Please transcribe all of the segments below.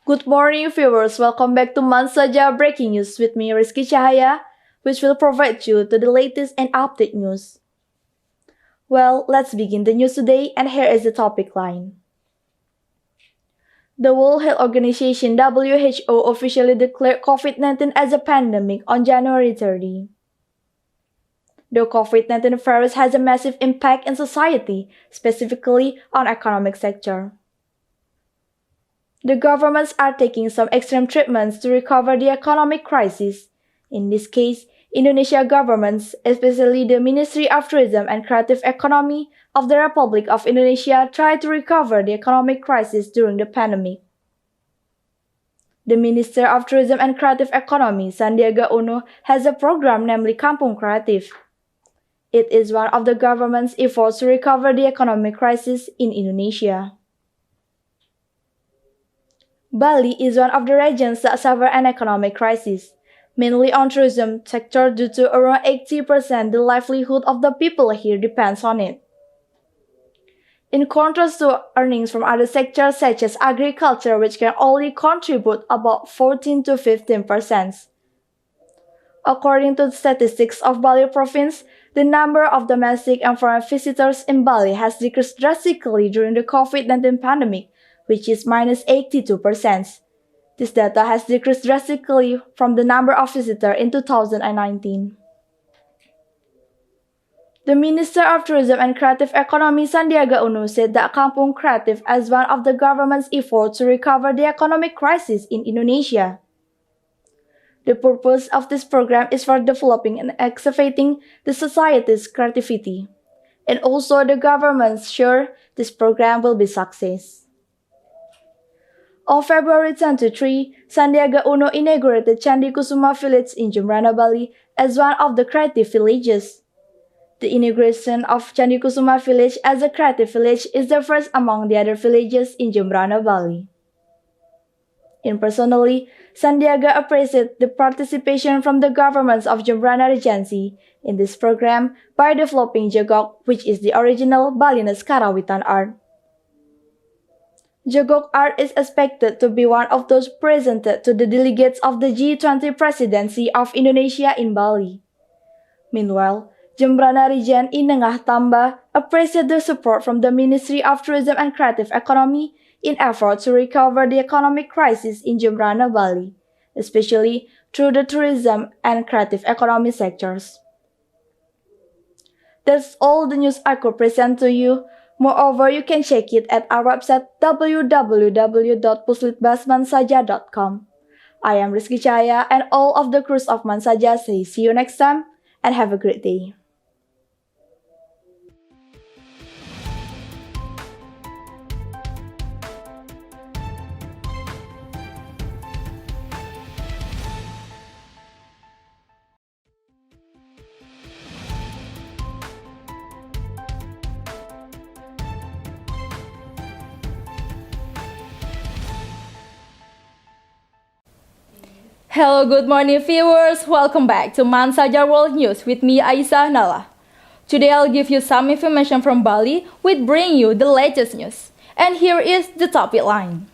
Good morning, viewers. Welcome back to Mansaja Breaking News with me, Rizky Cahaya, which will provide you to the latest and update news. Well, let's begin the news today, and here is the topic line. The World Health Organization (WHO) officially declared COVID-19 as a pandemic on January 30. The COVID-19 virus has a massive impact in society, specifically on economic sector. The governments are taking some extreme treatments to recover the economic crisis. In this case, Indonesia governments, especially the Ministry of Tourism and Creative Economy of the Republic of Indonesia, tried to recover the economic crisis during the pandemic. The Minister of Tourism and Creative Economy, Sandiaga Uno, has a program named Kampung Kreatif. It is one of the government's efforts to recover the economic crisis in Indonesia. Bali is one of the regions that suffer an economic crisis, mainly on tourism sector due to around 80% the livelihood of the people here depends on it. In contrast to earnings from other sectors such as agriculture, which can only contribute about 14 to 15%. According to the statistics of Bali province, the number of domestic and foreign visitors in Bali has decreased drastically during the COVID-19 pandemic, which is minus 82%. This data has decreased drastically from the number of visitors in 2019. The Minister of Tourism and Creative Economy, Sandiaga Uno, said that Kampung Kreatif as one of the government's efforts to recover the economic crisis in Indonesia. The purpose of this program is for developing and activating the society's creativity. And also the government's sure this program will be success. On February 23, Sandiaga Uno inaugurated Candi Kusuma Village in Jembrana, Bali as one of the creative villages. The inauguration of Candi Kusuma Village as a creative village is the first among the other villages in Jembrana, Bali. Personally, Sandiaga appreciated the participation from the governments of Jembrana Regency in this program by developing Jogok, which is the original Balinese Karawitan art. Jogok art is expected to be one of those presented to the delegates of the G20 presidency of Indonesia in Bali. Meanwhile, Jembrana Region Inengah Tamba appreciated the support from the Ministry of Tourism and Creative Economy in efforts to recover the economic crisis in Jembrana, Bali, especially through the tourism and creative economy sectors. That's all the news I could present to you. Moreover, you can check it at our website www.puslitbasmansaja.com. I am Rizky Cahaya and all of the crews of Mansaja say see you next time and have a great day. Hello, good morning viewers. Welcome back to Mansaja World News with me, Aisyah Nala. Today I'll give you some information from Bali which bring you the latest news. And here is the topic line.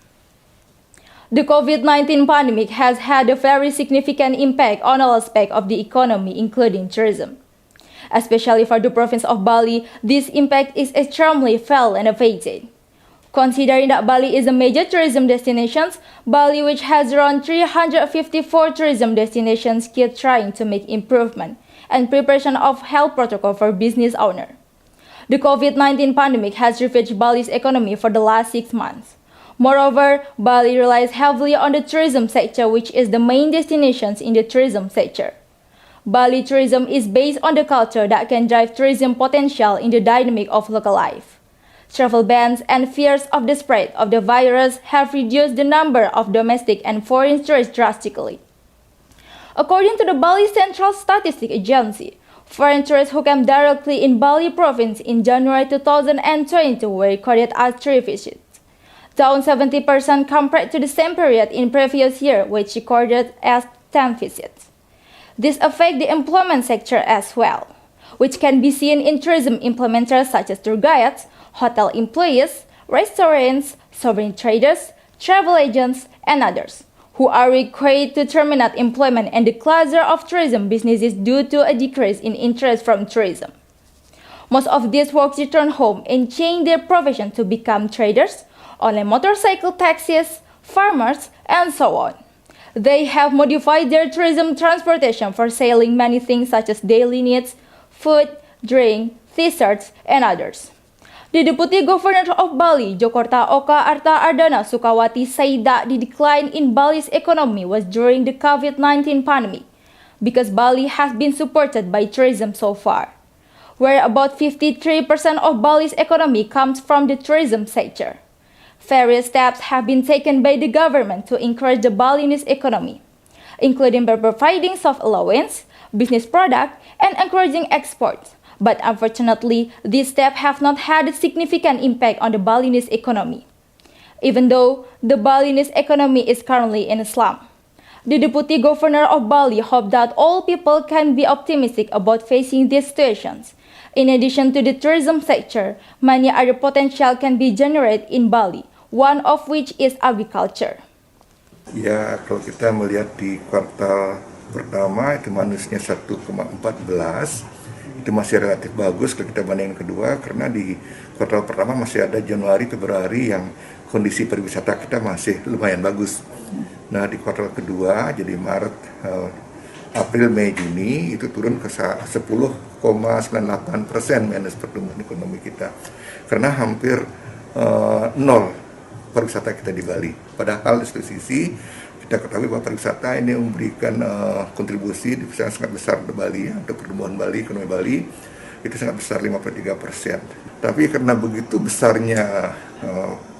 The COVID-19 pandemic has had a very significant impact on all aspects of the economy, including tourism. Especially for the province of Bali, this impact is extremely felt and affected. Considering that Bali is a major tourism destination, Bali, which has around 354 tourism destinations, keep trying to make improvement and preparation of health protocol for business owner. The COVID-19 pandemic has ravaged Bali's economy for the last 6 months. Moreover, Bali relies heavily on the tourism sector, which is the main destinations in the tourism sector. Bali tourism is based on the culture that can drive tourism potential in the dynamic of local life. Travel bans and fears of the spread of the virus have reduced the number of domestic and foreign tourists drastically. According to the Bali Central Statistics Agency, foreign tourists who came directly in Bali province in January 2022 were recorded as 3 visits, down 70% compared to the same period in previous year, which recorded as 10 visits. This affects the employment sector as well, which can be seen in tourism implementers such as tour guides, hotel employees, restaurants, sovereign traders, travel agents, and others, who are required to terminate employment in the cluster of tourism businesses due to a decrease in interest from tourism. Most of these workers return home and change their profession to become traders, online motorcycle taxis, farmers, and so on. They have modified their tourism transportation for selling many things such as daily needs, food, drink, t-shirts, and others. The Deputy Governor of Bali, Jokorta Oka Arta Ardana Sukawati, said that the decline in Bali's economy was during the COVID-19 pandemic, because Bali has been supported by tourism so far, where about 53% of Bali's economy comes from the tourism sector. Various steps have been taken by the government to encourage the Balinese economy, including by providing soft allowance, business product, and encouraging exports. But unfortunately, these steps have not had a significant impact on the Balinese economy, even though the Balinese economy is currently in a slump. The Deputy Governor of Bali hoped that all people can be optimistic about facing these situations. In addition to the tourism sector, many other potential can be generated in Bali, one of which is agriculture. Ya, kalau kita melihat di kuartal pertama itu minusnya 1,14, itu masih relatif bagus kalau kita bandingkan kedua, karena di kuartal pertama masih ada Januari, Februari yang kondisi pariwisata kita masih lumayan bagus. Nah, di kuartal kedua, jadi Maret, April, Mei, Juni itu turun ke 10,98% minus pertumbuhan ekonomi kita, karena hampir nol pariwisata kita di Bali. Padahal di satu sisi kita ketahui bahwa pariwisata ini memberikan kontribusi yang sangat besar untuk Bali, untuk pertumbuhan Bali, ekonomi Bali itu sangat besar, 53%. Tapi karena begitu besarnya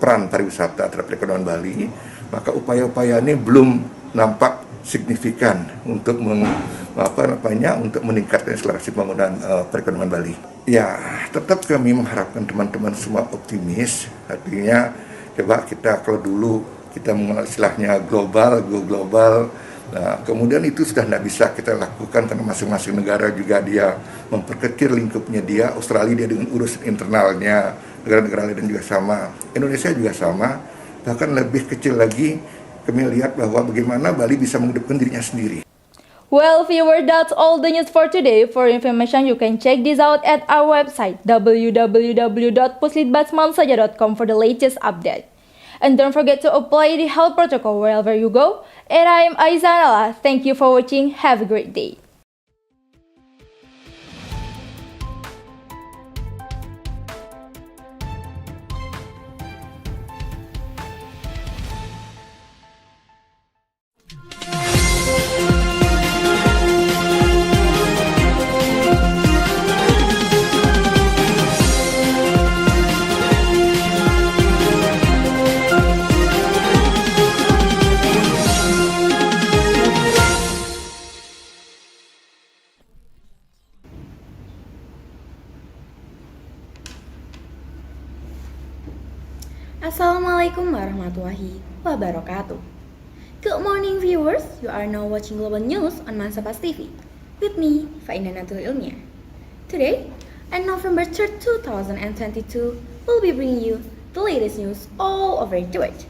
peran pariwisata terhadap perekonomian Bali, maka upaya-upaya ini belum nampak signifikan untuk untuk meningkatkan akselerasi pembangunan perekonomian Bali. Ya, tetap kami mengharapkan teman-teman semua optimis. Artinya, coba kita kalau dulu kita mengenal istilahnya global, go global. Nah, kemudian itu sudah tidak bisa kita lakukan karena masing-masing negara juga dia memperkecil lingkupnya dia. Australia dia dengan urusan internalnya, negara-negara lain juga sama. Indonesia juga sama, bahkan lebih kecil lagi. Kami lihat bahwa bagaimana Bali bisa menghidupkan dirinya sendiri. Well, viewer, that's all the news for today. For information, you can check this out at our website www.puslitbatsmansaja.com for the latest update. And don't forget to apply the health protocol wherever you go. And I'm Aizanala. Thank you for watching. Have a great day. Assalamualaikum warahmatullahi wabarakatuh. Good morning viewers, you are now watching Global News on Mansapas TV with me, Faina Natul Ilmiah. Today, on November 3rd, 2022, we'll be bringing you the latest news all over to it.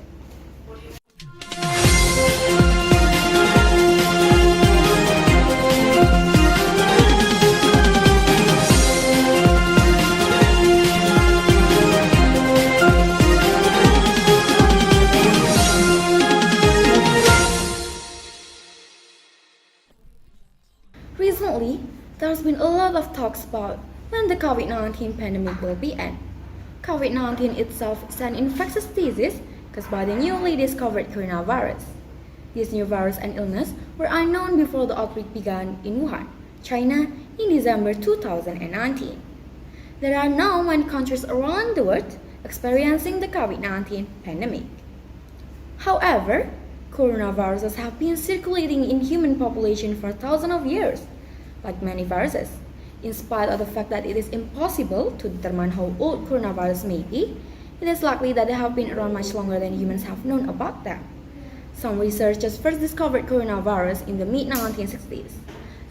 Recently, there's been a lot of talks about when the COVID-19 pandemic will be end. COVID-19 itself is an infectious disease caused by the newly discovered coronavirus. This new virus and illness were unknown before the outbreak began in Wuhan, China in December 2019. There are now many countries around the world experiencing the COVID-19 pandemic. However, coronaviruses have been circulating in human population for thousands of years. Like many viruses, in spite of the fact that it is impossible to determine how old coronavirus may be, it is likely that they have been around much longer than humans have known about them. Some researchers first discovered coronavirus in the mid-1960s.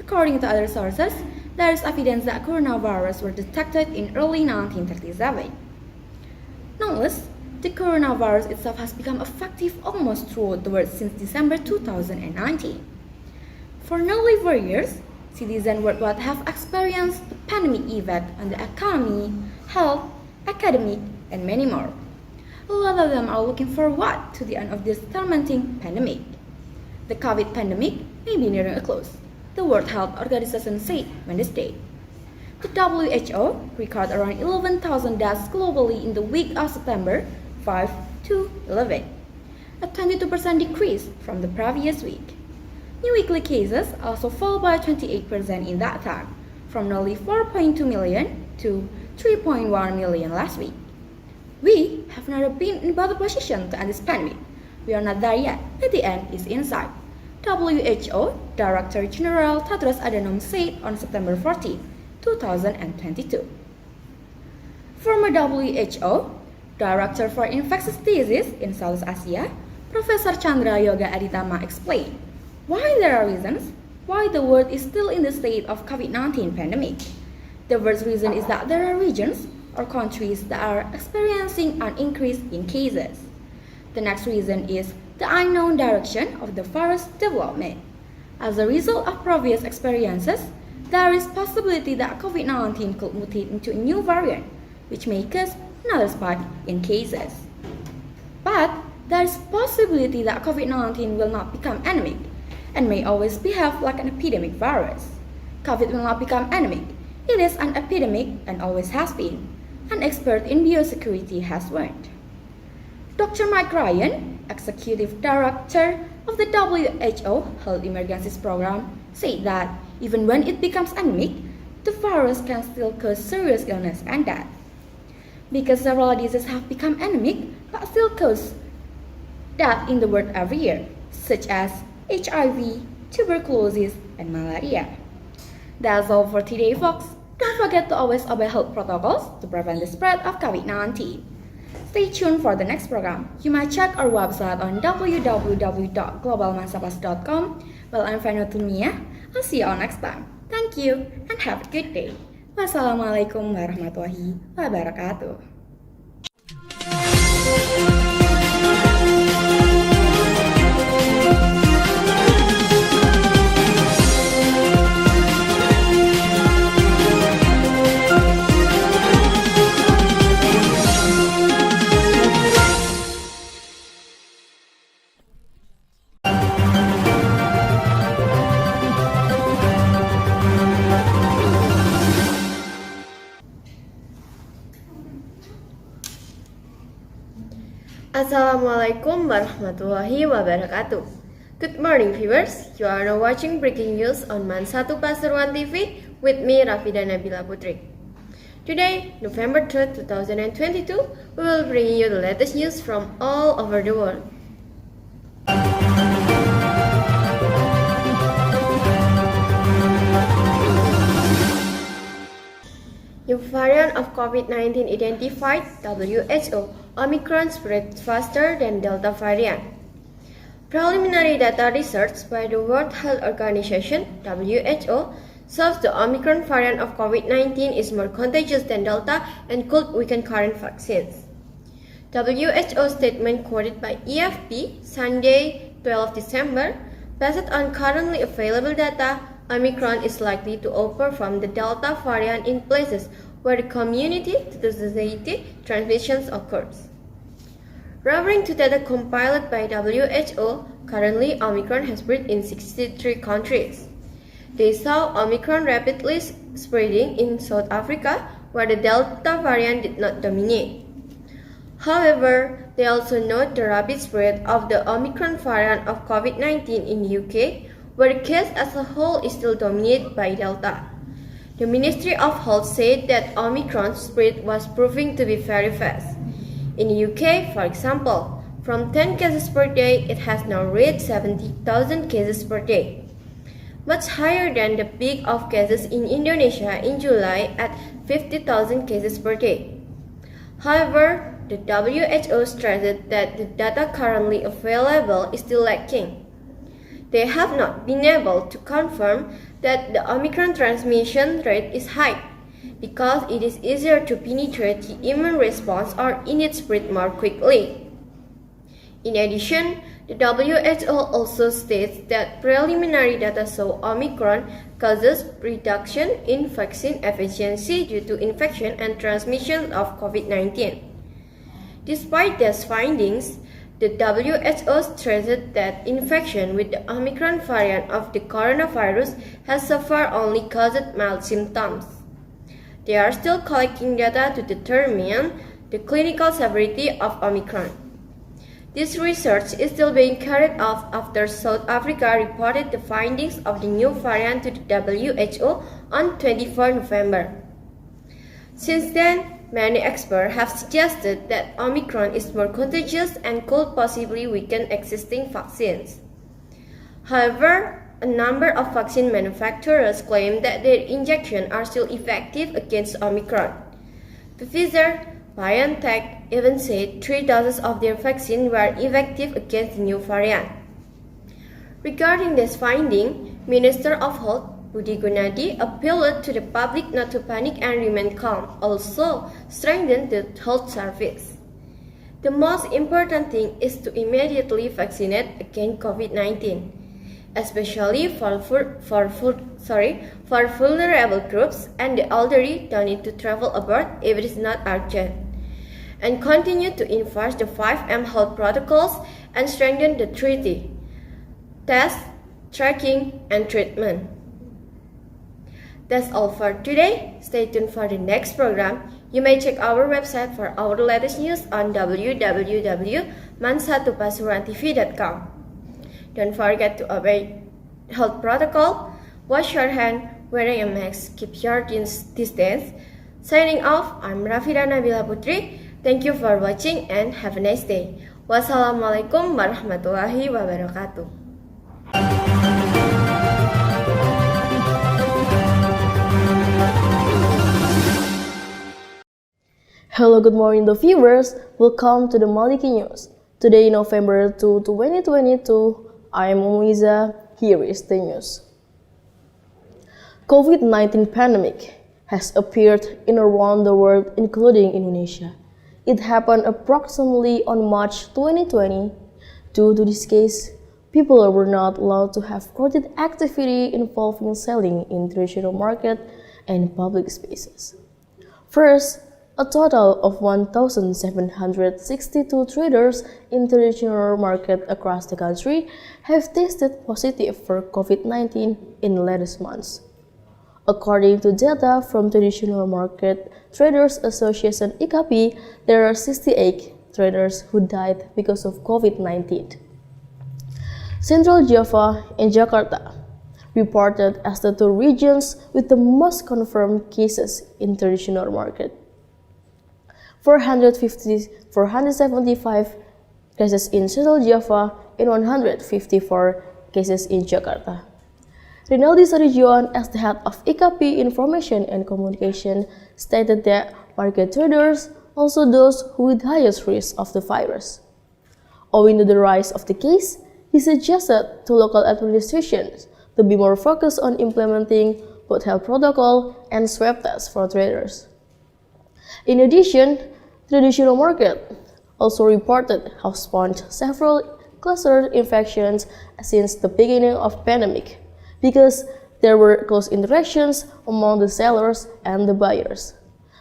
According to other sources, there is evidence that coronavirus were detected in early 1937. Nonetheless, the coronavirus itself has become effective almost throughout the world since December 2019. For nearly 4 years, citizens worldwide have experienced the pandemic effect on the economy, health, academic, and many more. A lot of them are looking forward to the end of this tormenting pandemic. The COVID pandemic may be nearing a close, the World Health Organization said Wednesday. The WHO recorded around 11,000 deaths globally in the week of September 5 to 11, a 22% decrease from the previous week. New weekly cases also fell by 28% in that time, from nearly 4.2 million to 3.1 million last week. We have never been in a better position to end this pandemic. We are not there yet, but the end is in sight, WHO Director General Tedros Adhanom said on September 14, 2022. Former WHO Director for Infectious Diseases in South Asia, Professor Chandra Yoga Aditama explained why there are reasons why the world is still in the state of COVID-19 pandemic. The first reason is that there are regions or countries that are experiencing an increase in cases. The next reason is the unknown direction of the virus development. As a result of previous experiences, there is possibility that COVID-19 could mutate into a new variant, which may cause another spike in cases. But there is possibility that COVID-19 will not become endemic and may always behave like an epidemic virus. COVID will not become endemic. It is an epidemic and always has been. An expert in biosecurity has warned. Dr. Mike Ryan, Executive Director of the WHO Health Emergencies Program, said that even when it becomes endemic, the virus can still cause serious illness and death. Because several diseases have become endemic but still cause death in the world every year, such as HIV, tuberculosis, and malaria. That's all for today, folks. Don't forget to always obey health protocols to prevent the spread of COVID-19. Stay tuned for the next program. You might check our website on www.globalmansapas.com. Well, I'm Vanutumia. I'll see you all next time. Thank you and have a good day. Wassalamualaikum warahmatullahi wabarakatuh. Assalamualaikum warahmatullahi wabarakatuh. Good morning viewers, you are now watching breaking news on Man 1 Pasuruan TV with me Rafida Nabila Putri. Today, November 3rd, 2022, we will bring you the latest news from all over the world. New variant of COVID-19 identified, WHO, Omicron spreads faster than Delta variant. Preliminary data research by the World Health Organization, WHO, shows the Omicron variant of COVID-19 is more contagious than Delta and could weaken current vaccines. WHO statement quoted by EFP, Sunday, 12 December, based on currently available data, Omicron is likely to outperform the Delta variant in places where the community-to-society transmissions occurs. Referring to data compiled by WHO, currently Omicron has spread in 63 countries. They saw Omicron rapidly spreading in South Africa, where the Delta variant did not dominate. However, they also note the rapid spread of the Omicron variant of COVID-19 in UK, where the case as a whole is still dominated by Delta. The Ministry of Health said that Omicron's spread was proving to be very fast. In the UK, for example, from 10 cases per day, it has now reached 70,000 cases per day, much higher than the peak of cases in Indonesia in July at 50,000 cases per day. However, the WHO stressed that the data currently available is still lacking. They have not been able to confirm that the Omicron transmission rate is high, because it is easier to penetrate the immune response or indeed spread more quickly. In addition, the WHO also states that preliminary data show Omicron causes reduction in vaccine efficiency due to infection and transmission of COVID-19. Despite these findings, the WHO stressed that infection with the Omicron variant of the coronavirus has so far only caused mild symptoms. They are still collecting data to determine the clinical severity of Omicron. This research is still being carried out after South Africa reported the findings of the new variant to the WHO on 24 November. Since then, many experts have suggested that Omicron is more contagious and could possibly weaken existing vaccines. However, a number of vaccine manufacturers claim that their injections are still effective against Omicron. Pfizer, BioNTech even said 3 doses of their vaccine were effective against the new variant. Regarding this finding, Minister of Health Budi Gunadi appealed to the public not to panic and remain calm, also strengthened the health service. The most important thing is to immediately vaccinate against COVID-19, especially for vulnerable groups, and the elderly don't need to travel abroad if it is not urgent. And continue to enforce the 5M health protocols and strengthen the treaty, test, tracking, and treatment. That's all for today. Stay tuned for the next program. You may check our website for our latest news on www.mansatupasuruantv.com. Don't forget to obey health protocol, wash your hand, wearing a mask, keep your distance. Signing off, I'm Rafida Nabila Putri. Thank you for watching and have a nice day. Wassalamualaikum warahmatullahi wabarakatuh. Hello, good morning to viewers. Welcome to the Maliki News. Today, November 2, 2022, I am Muiza. Here is the news. COVID-19 pandemic has appeared in around the world, including Indonesia. It happened approximately on March 2020. Due to this case, people were not allowed to have crowded activity involving selling in traditional market and public spaces. First, a total of 1,762 traders in traditional market across the country have tested positive for COVID-19 in the latest months. According to data from Traditional Market Traders Association (IKAPI), there are 68 traders who died because of COVID-19. Central Java and Jakarta reported as the two regions with the most confirmed cases in traditional market. 475 cases in Central Java and 154 cases in Jakarta. Rinaldi Sarijuan, as the head of IKAPI Information and Communication, stated that market traders also those who with highest risk of the virus. Owing to the rise of the case, he suggested to local administrations to be more focused on implementing both health protocol and swab tests for traders. In addition, traditional market also reported have spawned several cluster infections since the beginning of pandemic, because there were close interactions among the sellers and the buyers.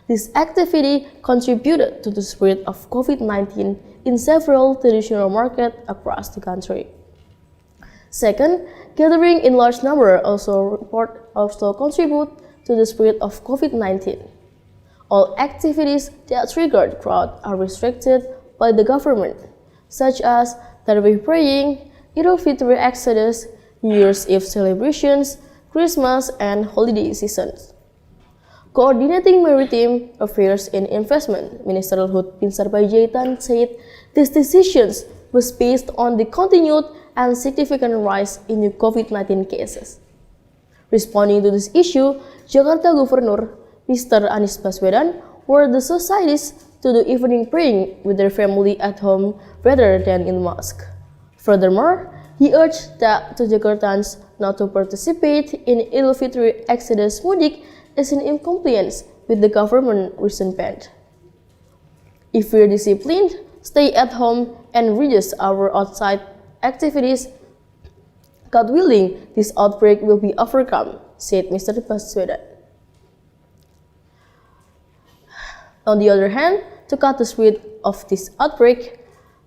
This activity contributed to the spread of COVID-19 in several traditional markets across the country. Second, gathering in large number also contribute to the spread of COVID-19. All activities that triggered crowd are restricted by the government, such as Tarawih praying, Idul Fitri exodus, New Year's Eve celebrations, Christmas, and holiday seasons. Coordinating Maritime Affairs and Investment Minister Luhut Bin Sarpanjaitan said these decisions was based on the continued and significant rise in the COVID-19 cases. Responding to this issue, Jakarta Governor Mr. Anies Baswedan ordered the societies to do evening praying with their family at home rather than in mosque. Furthermore, he urged that to Jakartans not to participate in Idul Fitri Exodus Mudik is in compliance with the government recent ban. If we're disciplined, stay at home, and reduce our outside activities, God willing, this outbreak will be overcome, said Mr. Baswedan. On the other hand, to cut the spread of this outbreak,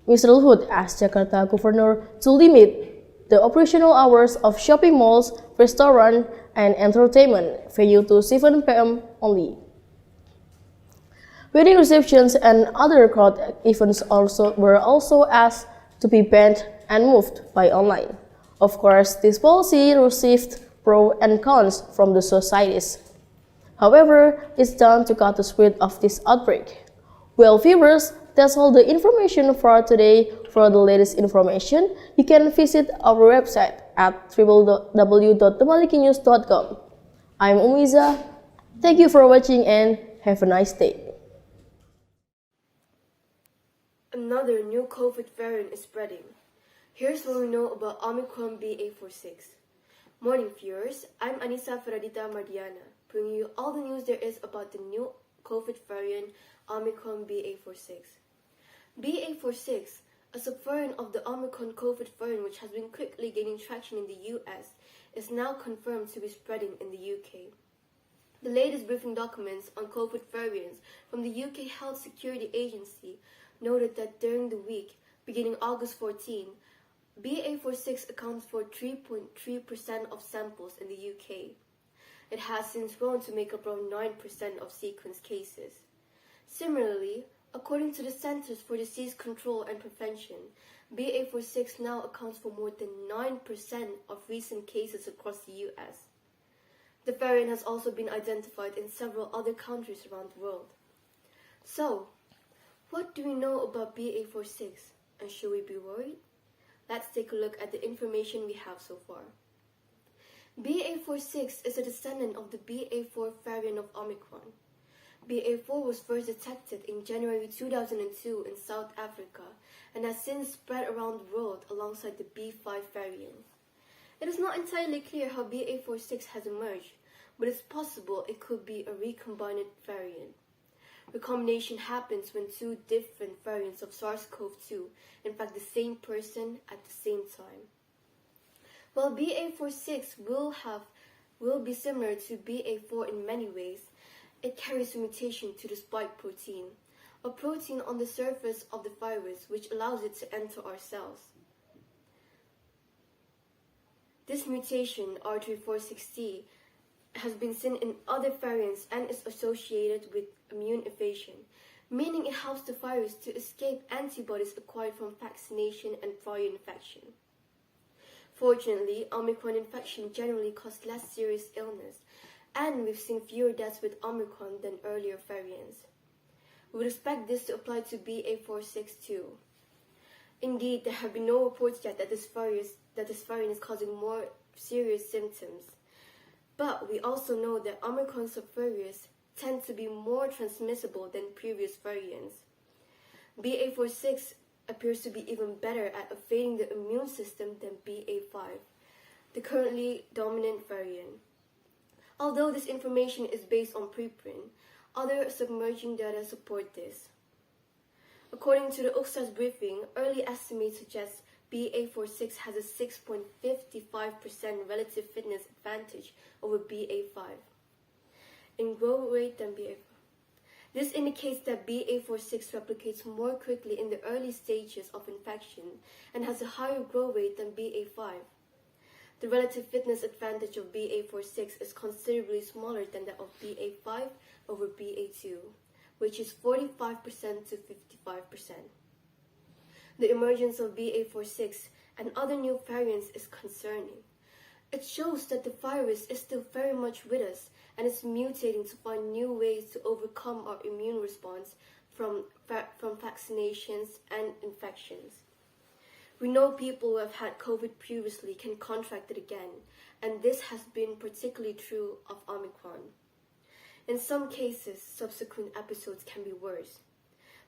Mr. Luhut asked Jakarta Governor to limit the operational hours of shopping malls, restaurants, and entertainment venue to 7 p.m. only. Wedding receptions and other crowd events were also asked to be banned and moved by online. Of course, this policy received pros and cons from the societies. However, it's done to cut the spread of this outbreak. Well, viewers, that's all the information for today. For the latest information, you can visit our website at www.themalikinews.com. I'm Umiza. Thank you for watching and have a nice day. Another new COVID variant is spreading. Here's what we know about Omicron BA.4/6. Morning viewers, I'm Anissa Feradita Mardiana, bringing you all the news there is about the new COVID variant Omicron BA.4/6. BA.4/6, a subvariant of the Omicron COVID variant which has been quickly gaining traction in the US, is now confirmed to be spreading in the UK. The latest briefing documents on COVID variants from the UK Health Security Agency noted that during the week, beginning August 14, BA.4/6 accounts for 3.3% of samples in the UK. It has since grown to make up around 9% of sequenced cases. Similarly, according to the Centers for Disease Control and Prevention, BA.4/6 now accounts for more than 9% of recent cases across the US. The variant has also been identified in several other countries around the world. So, what do we know about BA.4/6, and should we be worried? Let's take a look at the information we have so far. BA.4/6 is a descendant of the BA.4 variant of Omicron. BA.4 was first detected in January 2002 in South Africa and has since spread around the world alongside the B.5 variant. It is not entirely clear how BA.4/6 has emerged, but it's possible it could be a recombined variant. Recombination happens when two different variants of SARS-CoV-2 infect the same person at the same time. While BA.4/6 will be similar to BA.4 in many ways, it carries a mutation to the spike protein, a protein on the surface of the virus which allows it to enter our cells. This mutation, R3460, has been seen in other variants and is associated with immune evasion, meaning it helps the virus to escape antibodies acquired from vaccination and prior infection. Fortunately, Omicron infection generally causes less serious illness, and we've seen fewer deaths with Omicron than earlier variants. We would expect this to apply to BA.4/6 too. Indeed, there have been no reports yet that this variant is causing more serious symptoms. But we also know that Omicron subvariants tend to be more transmissible than previous variants. BA.4/6 appears to be even better at evading the immune system than BA.5, the currently dominant variant. Although this information is based on preprint, other submerging data support this. According to the UXA's briefing, early estimates suggest BA.4/6 has a 6.55% relative fitness advantage over BA.5 in growth rate than BA.5. This indicates that BA.4/6 replicates more quickly in the early stages of infection and has a higher growth rate than BA.5. The relative fitness advantage of BA.4/6 is considerably smaller than that of BA.5 over BA.2, which is 45% to 55%. The emergence of BA.4/6 and other new variants is concerning. It shows that the virus is still very much with us and is mutating to find new ways to overcome our immune response from vaccinations and infections. We know people who have had COVID previously can contract it again, and this has been particularly true of Omicron. In some cases, subsequent episodes can be worse,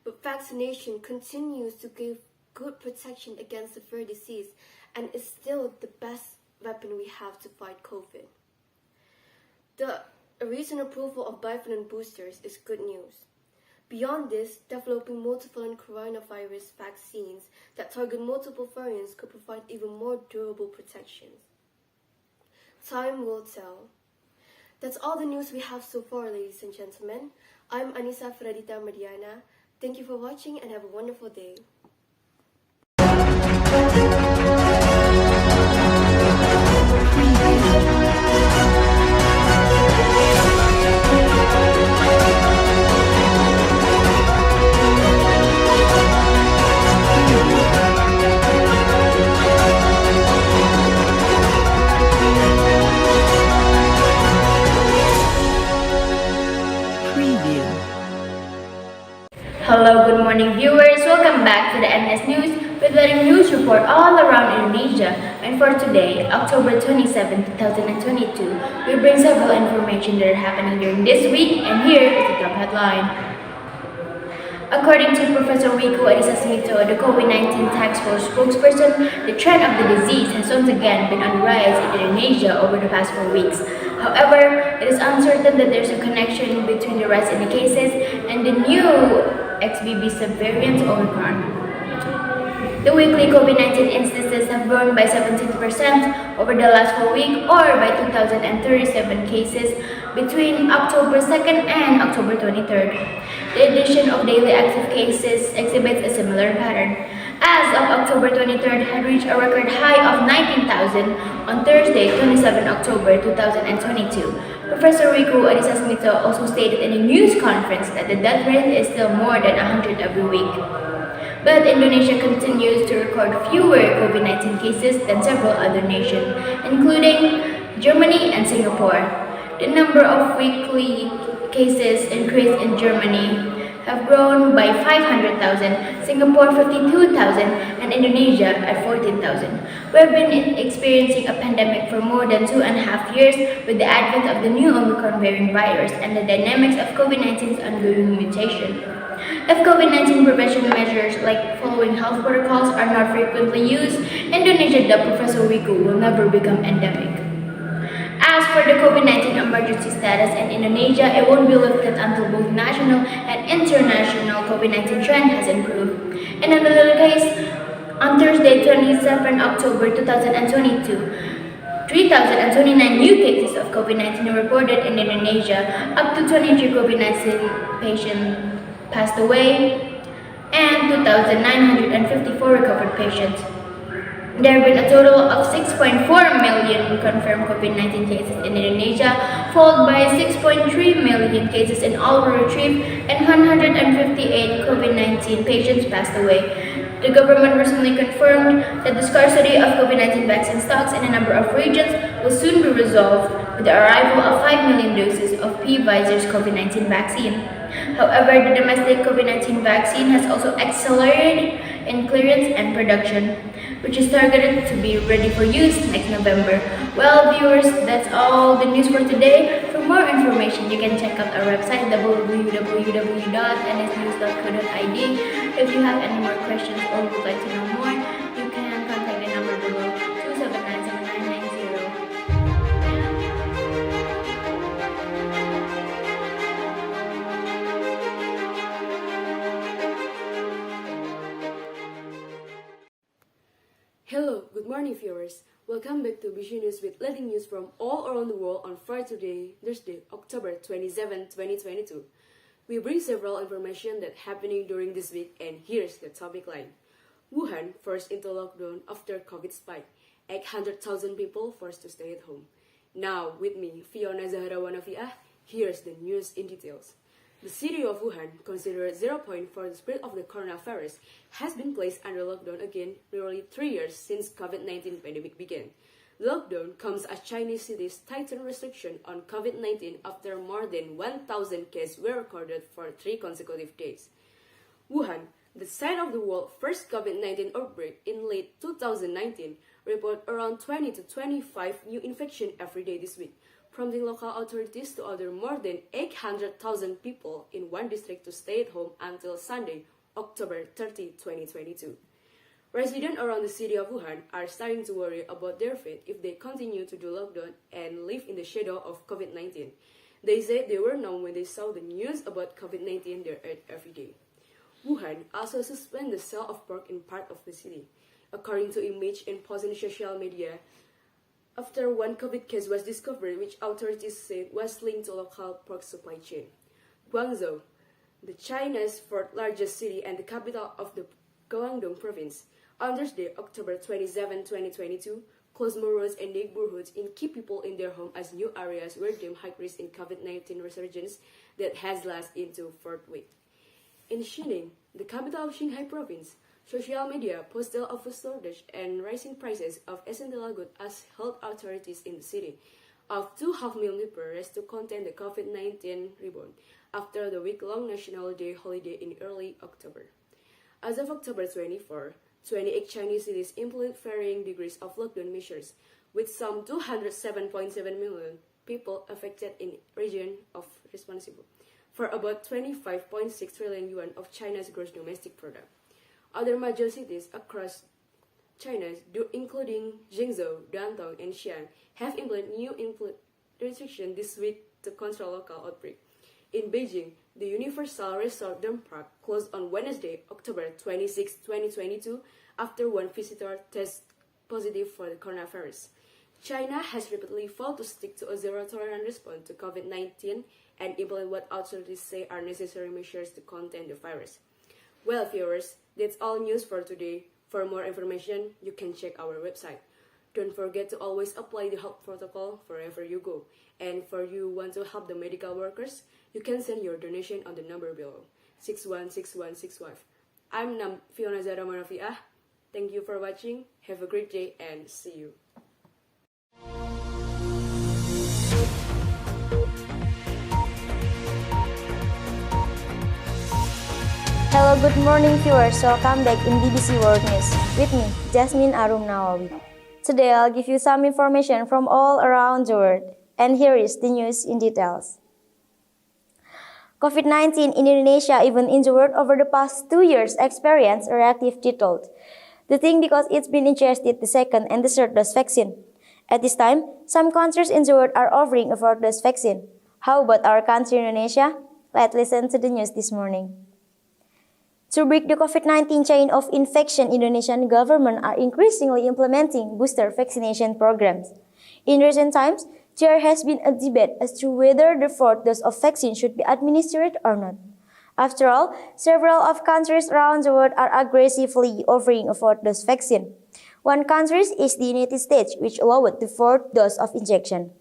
but vaccination continues to give good protection against severe disease and is still the best weapon we have to fight COVID. The a recent approval of bivalent boosters is good news. Beyond this, developing multivalent coronavirus vaccines that target multiple variants could provide even more durable protections. Time will tell. That's all the news we have so far, ladies and gentlemen. I'm Anissa Fredita Mediana. Thank you for watching and have a wonderful day. Hello, good morning viewers. Welcome back to the NS News with a news report all around Indonesia. And for today, October 27, 2022, we bring several information that are happening during this week, and here is the top headline. According to Professor Wiku Adhisa Smito, the COVID-19 task force spokesperson, the trend of the disease has once again been on the rise in Indonesia over the past 4 weeks. However, it is uncertain that there's a connection between the rise in the cases and the new XBB subvariant Omicron. The weekly COVID-19 instances have grown by 17% over the last 4 weeks, or by 2,037 cases between October 2nd and October 23rd. The addition of daily active cases exhibits a similar pattern. As of October 23rd, had reached a record high of 19,000 on Thursday, 27 October 2022. Professor Wiku Adhisa Smito also stated in a news conference that the death rate is still more than 100 every week. But Indonesia continues to record fewer COVID-19 cases than several other nations, including Germany and Singapore. The number of weekly cases increased in Germany have grown by 500,000, Singapore 52,000, and Indonesia at 14,000. We have been experiencing a pandemic for more than 2.5 years with the advent of the new Omicron variant virus and the dynamics of COVID-19's ongoing mutation. If COVID-19 prevention measures like following health protocols are not frequently used, Indonesia, the Professor Wiku, will never become endemic. As for the COVID-19 emergency status in Indonesia, it won't be lifted until both national and international COVID-19 trend has improved. In another case, on Thursday, 27 October 2022, 3,029 new cases of COVID-19 were reported in Indonesia, up to 23 COVID-19 patients passed away, and 2,954 recovered patients. There have been a total of 6.4 million confirmed COVID-19 cases in Indonesia, followed by 6.3 million cases in all were retrieved, and 158 COVID-19 patients passed away. The government recently confirmed that the scarcity of COVID-19 vaccine stocks in a number of regions will soon be resolved with the arrival of 5 million doses of Pfizer's COVID-19 vaccine. However, the domestic COVID-19 vaccine has also accelerated in clearance and production, which is targeted to be ready for use next November. Well, viewers, that's all the news for today. For more information, you can check out our website www.nsnews.co.id. If you have any more questions or would like to know more, you can contact the number below 2797990. Hello, good morning viewers. Welcome back to BC News with leading news from all around the world on Friday, Thursday, October 27, 2022. We bring several information that happening during this week, and here's the topic line. Wuhan forced into lockdown after COVID spike. 800,000 people forced to stay at home. Now with me, Fiona Zahrawanafia, here's the news in details. The city of Wuhan, considered 0 point for the spread of the coronavirus, has been placed under lockdown again nearly 3 years since COVID-19 pandemic began. The lockdown comes as Chinese cities tighten restriction on COVID-19 after more than 1,000 cases were recorded for 3 consecutive days. Wuhan, the site of the world's first COVID-19 outbreak in late 2019, reported around 20 to 25 new infections every day this week, prompting local authorities to order more than 800,000 people in one district to stay at home until Sunday, October 30, 2022. Residents around the city of Wuhan are starting to worry about their fate if they continue to do lockdown and live in the shadow of COVID-19. They said they were numb when they saw the news about COVID-19 they ate every day. Wuhan also suspended the sale of pork in part of the city, according to image and posts in social media, after one COVID case was discovered which authorities said was linked to local pork supply chain. Guangzhou, the China's fourth largest city and the capital of the Guangdong province, on Thursday, October 27, 2022, closed more roads and neighborhoods and keep people in their home as new areas were deemed high risk in COVID-19 resurgence that has lasted into fourth week. In Xining, the capital of Shanghai province, social media posted of a shortage and rising prices of essential goods as health authorities in the city of 2.5 million people rest to contain the COVID-19 rebound after the week-long National Day holiday in early October. As of October 24, 28 Chinese cities implemented varying degrees of lockdown measures, with some 207.7 million people affected in region of responsible for about 25.6 trillion yuan of China's gross domestic product. Other major cities across China, including Guangzhou, Dandong, and Xi'an, have implemented new restrictions this week to control local outbreak. In Beijing, the Universal Resort Theme Park closed on Wednesday, October 26, 2022, after one visitor tested positive for the coronavirus. China has repeatedly failed to stick to a zero-tolerance response to COVID-19 and implement what authorities say are necessary measures to contain the virus. Well, viewers, that's all news for today. For more information, you can check our website. Don't forget to always apply the health protocol wherever you go. And for you want to help the medical workers, you can send your donation on the number below, 616165. I'm Fiona Zara Manafiah. Thank you for watching. Have a great day and see you. Hello, good morning viewers. Welcome back in BBC World News. With me, Jasmine Arum Nawawi. Today I'll give you some information from all around the world. And here is the news in details. COVID-19 in Indonesia, even in the world over the past 2 years, experienced a reactive default. The thing because it's been ingested the second and the third dose vaccine. At this time, some countries in the world are offering a fourth dose vaccine. How about our country, Indonesia? Let's listen to the news this morning. To break the COVID-19 chain of infection, Indonesian government are increasingly implementing booster vaccination programs. In recent times, there has been a debate as to whether the fourth dose of vaccine should be administered or not. After all, several of countries around the world are aggressively offering a fourth dose vaccine. One country is the United States, which allowed the fourth dose of injection.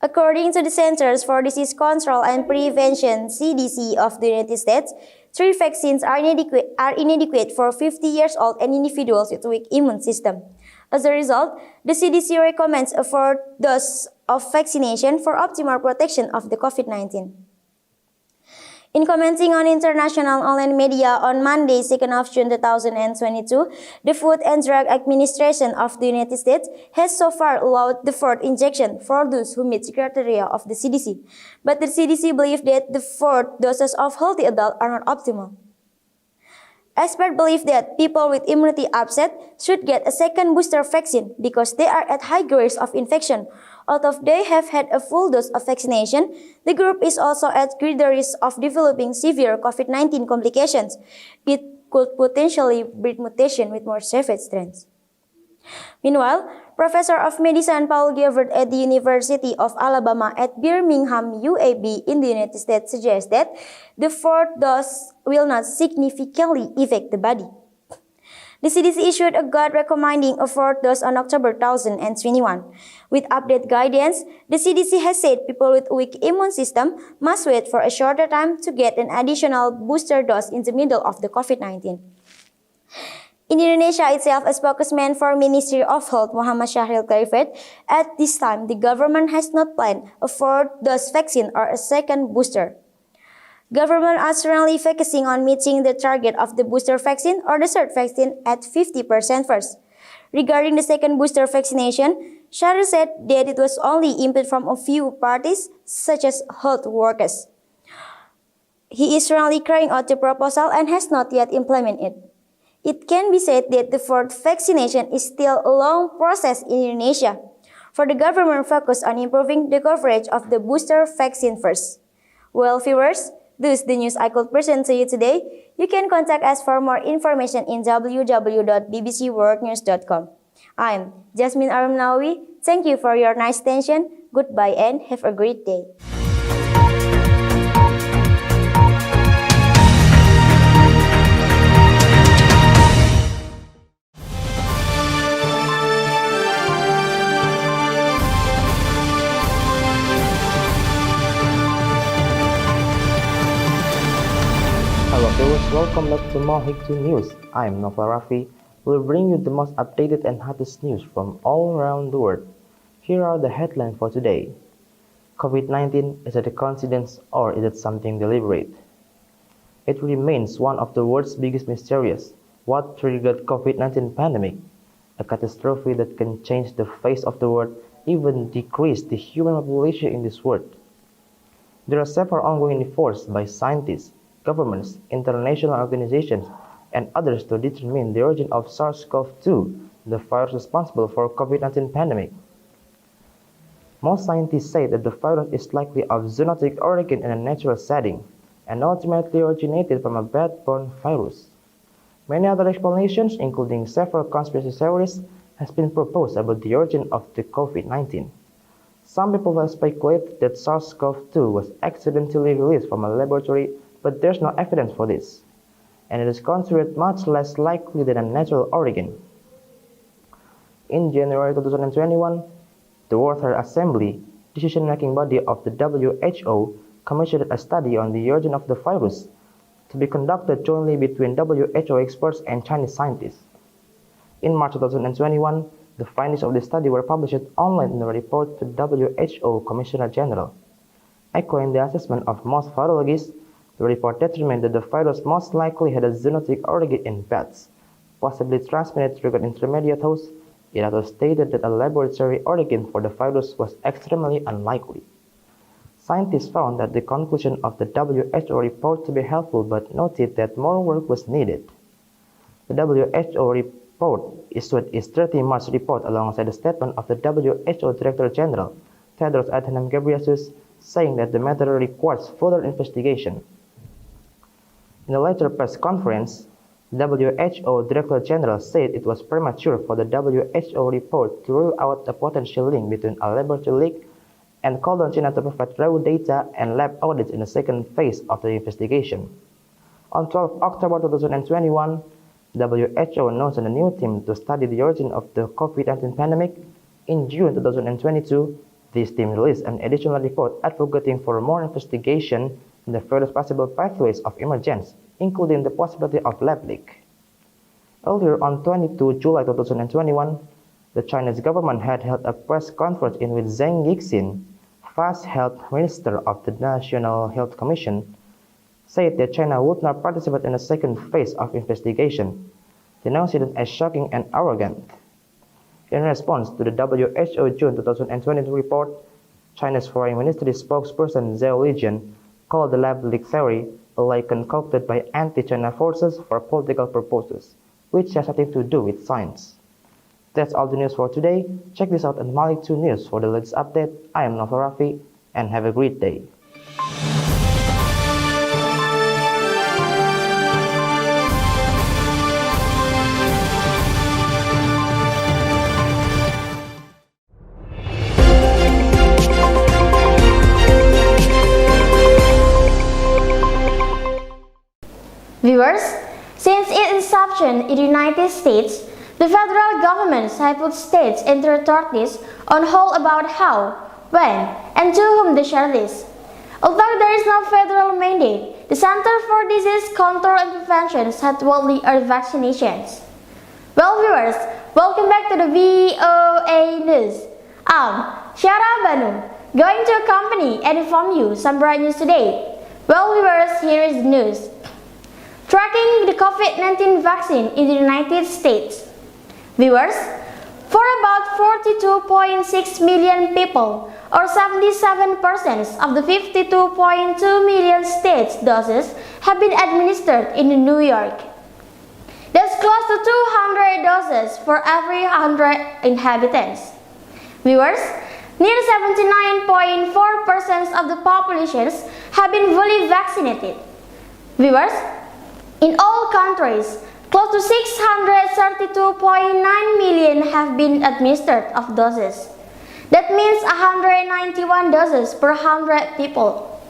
According to the Centers for Disease Control and Prevention (CDC) of the United States, 3 vaccines are inadequate for 50 years old and individuals with weak immune system. As a result, the CDC recommends a fourth dose of vaccination for optimal protection of the COVID-19. In commenting on international online media on Monday, 2nd of June 2022, the Food and Drug Administration of the United States has so far allowed the fourth injection for those who meet the criteria of the CDC. But the CDC believes that the fourth doses of healthy adults are not optimal. Experts believe that people with immunity upset should get a second booster vaccine because they are at high risk of infection. Although they have had a full dose of vaccination, the group is also at greater risk of developing severe COVID-19 complications. It could potentially breed mutation with more severe strains. Meanwhile, Professor of Medicine Paul Gilbert at the University of Alabama at Birmingham, UAB in the United States suggests that the fourth dose will not significantly affect the body. The CDC issued a guide recommending a fourth dose on October 2021. With updated guidance, the CDC has said people with weak immune system must wait for a shorter time to get an additional booster dose in the middle of the COVID-19. In Indonesia itself, a spokesman for Ministry of Health, Muhammad Syahril, clarified, at this time, the government has not planned a fourth dose vaccine or a second booster. Government are currently focusing on meeting the target of the booster vaccine or the third vaccine at 50% first. Regarding the second booster vaccination, Syahril said that it was only input from a few parties, such as health workers. He is currently carrying out the proposal and has not yet implemented it. It can be said that the fourth vaccination is still a long process in Indonesia. for the government focus on improving the coverage of the booster vaccine first. Well, viewers, this is the news I could present to you today. You can contact us for more information in www.bbcworldnews.com. I'm Jasmine Arumnawi. Thank you for your nice attention. Goodbye and have a great day. Hello viewers, welcome back to Maliki News. I'm Nova Rafi. We'll bring you the most updated and hottest news from all around the world. Here are the headlines for today. COVID-19, is it a coincidence or is it something deliberate? It remains one of the world's biggest mysteries. What triggered COVID-19 pandemic? A catastrophe that can change the face of the world, even decrease the human population in this world. There are several ongoing efforts by scientists, governments, international organizations, and others to determine the origin of SARS-CoV-2, the virus responsible for COVID-19 pandemic. Most scientists say that the virus is likely of zoonotic origin in a natural setting, and ultimately originated from a bat-borne virus. Many other explanations, including several conspiracy theories, has been proposed about the origin of the COVID-19. Some people have speculated that SARS-CoV-2 was accidentally released from a laboratory, but there's no evidence for this, and it is considered much less likely than a natural origin. In January 2021, the World Health Assembly, decision-making body of the WHO, commissioned a study on the origin of the virus to be conducted jointly between WHO experts and Chinese scientists. In March 2021, the findings of the study were published online in a report to WHO Commissioner General. Echoing the assessment of most virologists, the report determined that the virus most likely had a zoonotic origin in bats, possibly transmitted through an intermediate host. It also stated that a laboratory origin for the virus was extremely unlikely. Scientists found that the conclusion of the WHO report to be helpful but noted that more work was needed. The WHO report issued its 30 March report alongside a statement of the WHO Director General, Tedros Adhanom Ghebreyesus, saying that the matter requires further investigation. In a later press conference, WHO Director General said it was premature for the WHO report to rule out a potential link between a laboratory leak and called on China to provide raw data and lab audits in the second phase of the investigation. On 12 October 2021, WHO announced a new team to study the origin of the COVID-19 pandemic. In June 2022, this team released an additional report advocating for more investigation in the various possible pathways of emergence, including the possibility of lab leak. Earlier on 22 July 2021, the Chinese government had held a press conference in which Zhang Yixin, Vice Health Minister of the National Health Commission, said that China would not participate in the second phase of investigation, denouncing it as shocking and arrogant. In response to the WHO June 2022 report, China's Foreign Ministry spokesperson Zhao Lijian called the lab leak theory a lie concocted by anti-China forces for political purposes, which has nothing to do with science. That's all the news for today. Check this out on Maliki News for the latest update. I am Nova Rafi, and have a great day. Viewers, since its inception in the United States, the federal governments have put states and territories on hold about how, when, and to whom they share this. Although there is no federal mandate, the Center for Disease Control and Prevention has widely urged vaccinations. Well, viewers, welcome back to the VOA News. I'm Syara Banu, going to accompany and inform you some bright news today. Well, viewers, here is the news. Tracking the COVID-19 vaccine in the United States. Viewers, for about 42.6 million people, or 77% of the 52.2 million states doses have been administered in New York. That's close to 200 doses for every 100 inhabitants. Viewers, near 79.4% of the populations have been fully vaccinated. Viewers, in all countries, close to 632.9 million have been administered of doses. That means 191 doses per 100 people.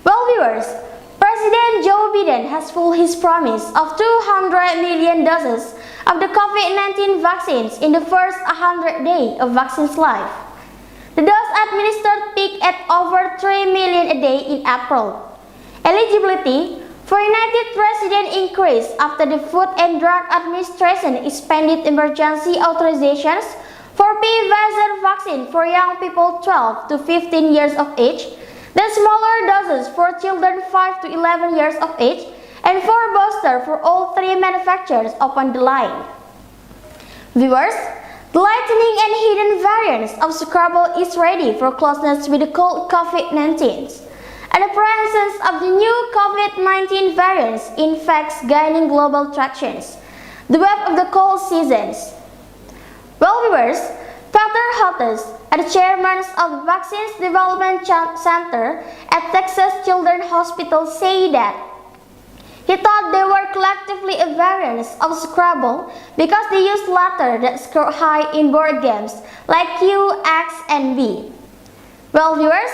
Well, viewers, President Joe Biden has fulfilled his promise of 200 million doses of the COVID-19 vaccines in the first 100 days of vaccine's life. The dose administered peaked at over 3 million a day in April. Eligibility for United residents increased after the Food and Drug Administration expanded emergency authorizations for Pfizer vaccine for young people 12 to 15 years of age, then smaller doses for children 5 to 11 years of age, and for booster for all three manufacturers opened the line. Viewers, the lightning and hidden variants of Scrabble is ready for closeness with the cold COVID-19. And the presence of the new COVID-19 variants in fact gaining global traction. The web of the cold seasons. Well, viewers, Peter Hotez, the chairman of the Vaccines Development Center at Texas Children's Hospital, said that he thought they were collectively a variant of Scrabble because they use letters that score high in board games like Q, X, and B. Well, viewers,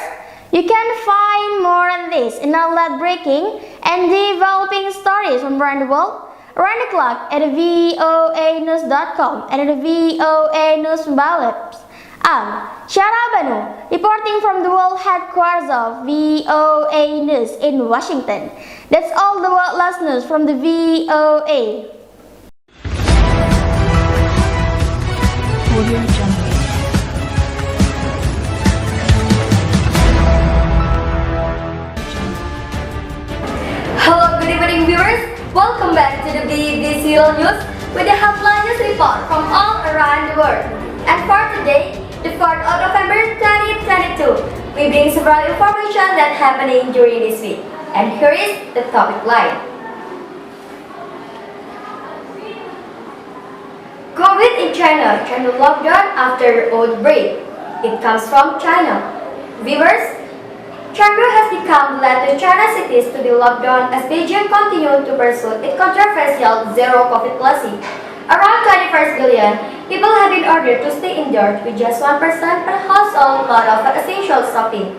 you can find more on this in our breaking and developing stories from around the world around the clock at voanews.com and at the VOA News mobile apps. I'm Syara Banu, reporting from the world headquarters of VOA News in Washington. That's all the world listeners from the VOA. Hello, good evening viewers. Welcome back to the BBC World News with the headline news report from all around the world. And for today, the 4th of November 2022, we bring several information that happening during this week. And here is the topic line. COVID in China lockdown after outbreak. It comes from China. Viewers, Chengdu has become the latest China cities to be locked down as Beijing continued to pursue its controversial zero-COVID policy. Around 21 billion people have been ordered to stay indoors with just 1% per household lot of essential shopping.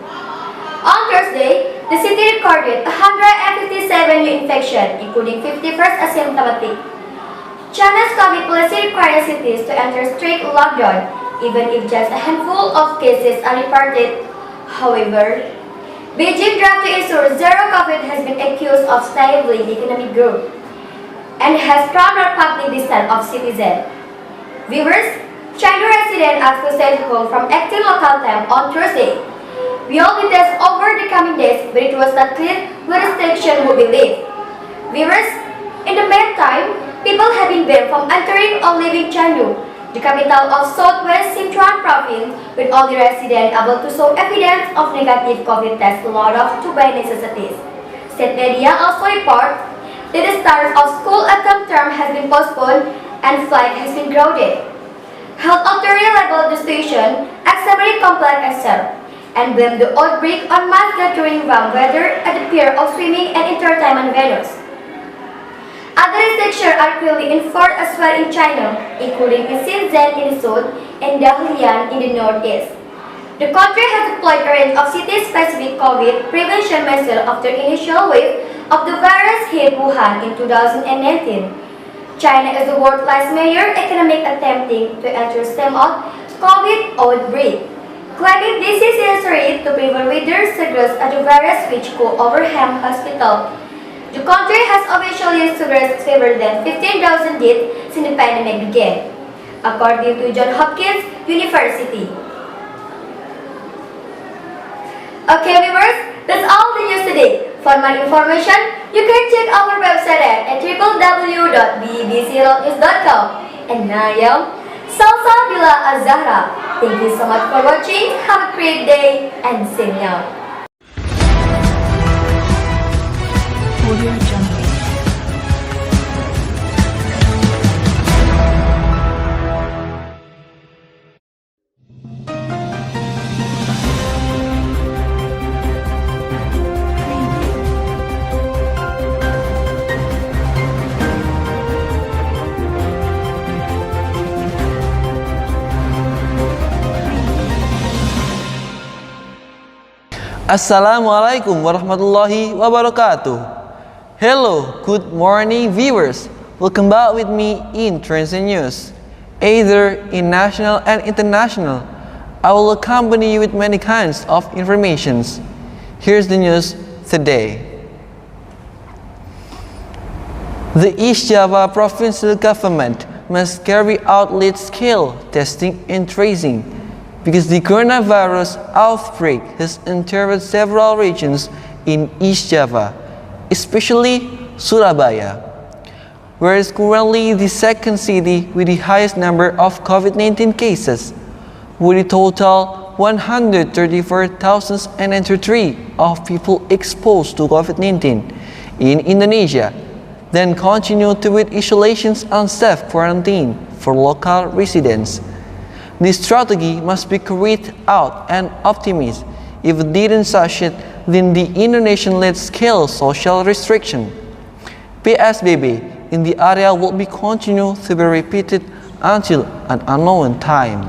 On Thursday, the city recorded 157 new infections, including 51st asymptomatic. China's COVID policy requires cities to enter strict lockdown, even if just a handful of cases are reported. However, Beijing draft to ensure zero COVID has been accused of stifling economic growth and has promoted public distance of citizens. Viewers, Chengdu residents are to stay home from acting local time on Thursday. We all details over the coming days, but it was not clear when restriction would be lifted. Viewers, in the meantime, people have been banned from entering or leaving Chengdu, the capital of Southwest Sichuan province, with all the residents able to show evidence of negative COVID test allowed to buy necessities. State media also report that the start of school autumn term has been postponed and flight has been grounded. Health authority labeled the situation as a very complex answer and blamed the outbreak on mass gathering warm weather at the pier of swimming and entertainment venues. Other restrictions are clearly enforced as well in China, including in Shenzhen in the south and Dalian in the northeast. The country has deployed a range of city-specific COVID prevention measures after initial wave of the virus hit Wuhan in 2019. China is the world's last major economic attempting to enter stem-out COVID outbreak, claiming this is necessary to prevent wider surges of the virus which could overwhelm hospitals. The country has officially surged fewer than 15,000 deaths since the pandemic began, according to Johns Hopkins University. Okay viewers, that's all the news today. For more information, you can check our website at www.bbcnews.com. And I am Salsabila Azahra. Thank you so much for watching. Have a great day and see you now. Assalamualaikum warahmatullahi wabarakatuh. Hello, good morning viewers. Welcome back with me in Trends and News. Either in national and international, I will accompany you with many kinds of informations. Here's the news today. The East Java provincial government must carry out large-scale testing and tracing because the coronavirus outbreak has entered several regions in East Java, especially Surabaya, where is currently the second city with the highest number of COVID-19 cases, with a total 134,003 of people exposed to COVID-19 in Indonesia, then continue to with isolations and self-quarantine for local residents. This strategy must be carried out and optimized. If it didn't succeed, then the Indonesian large-scale social restriction (PSBB) in the area will be continued to be repeated until an unknown time.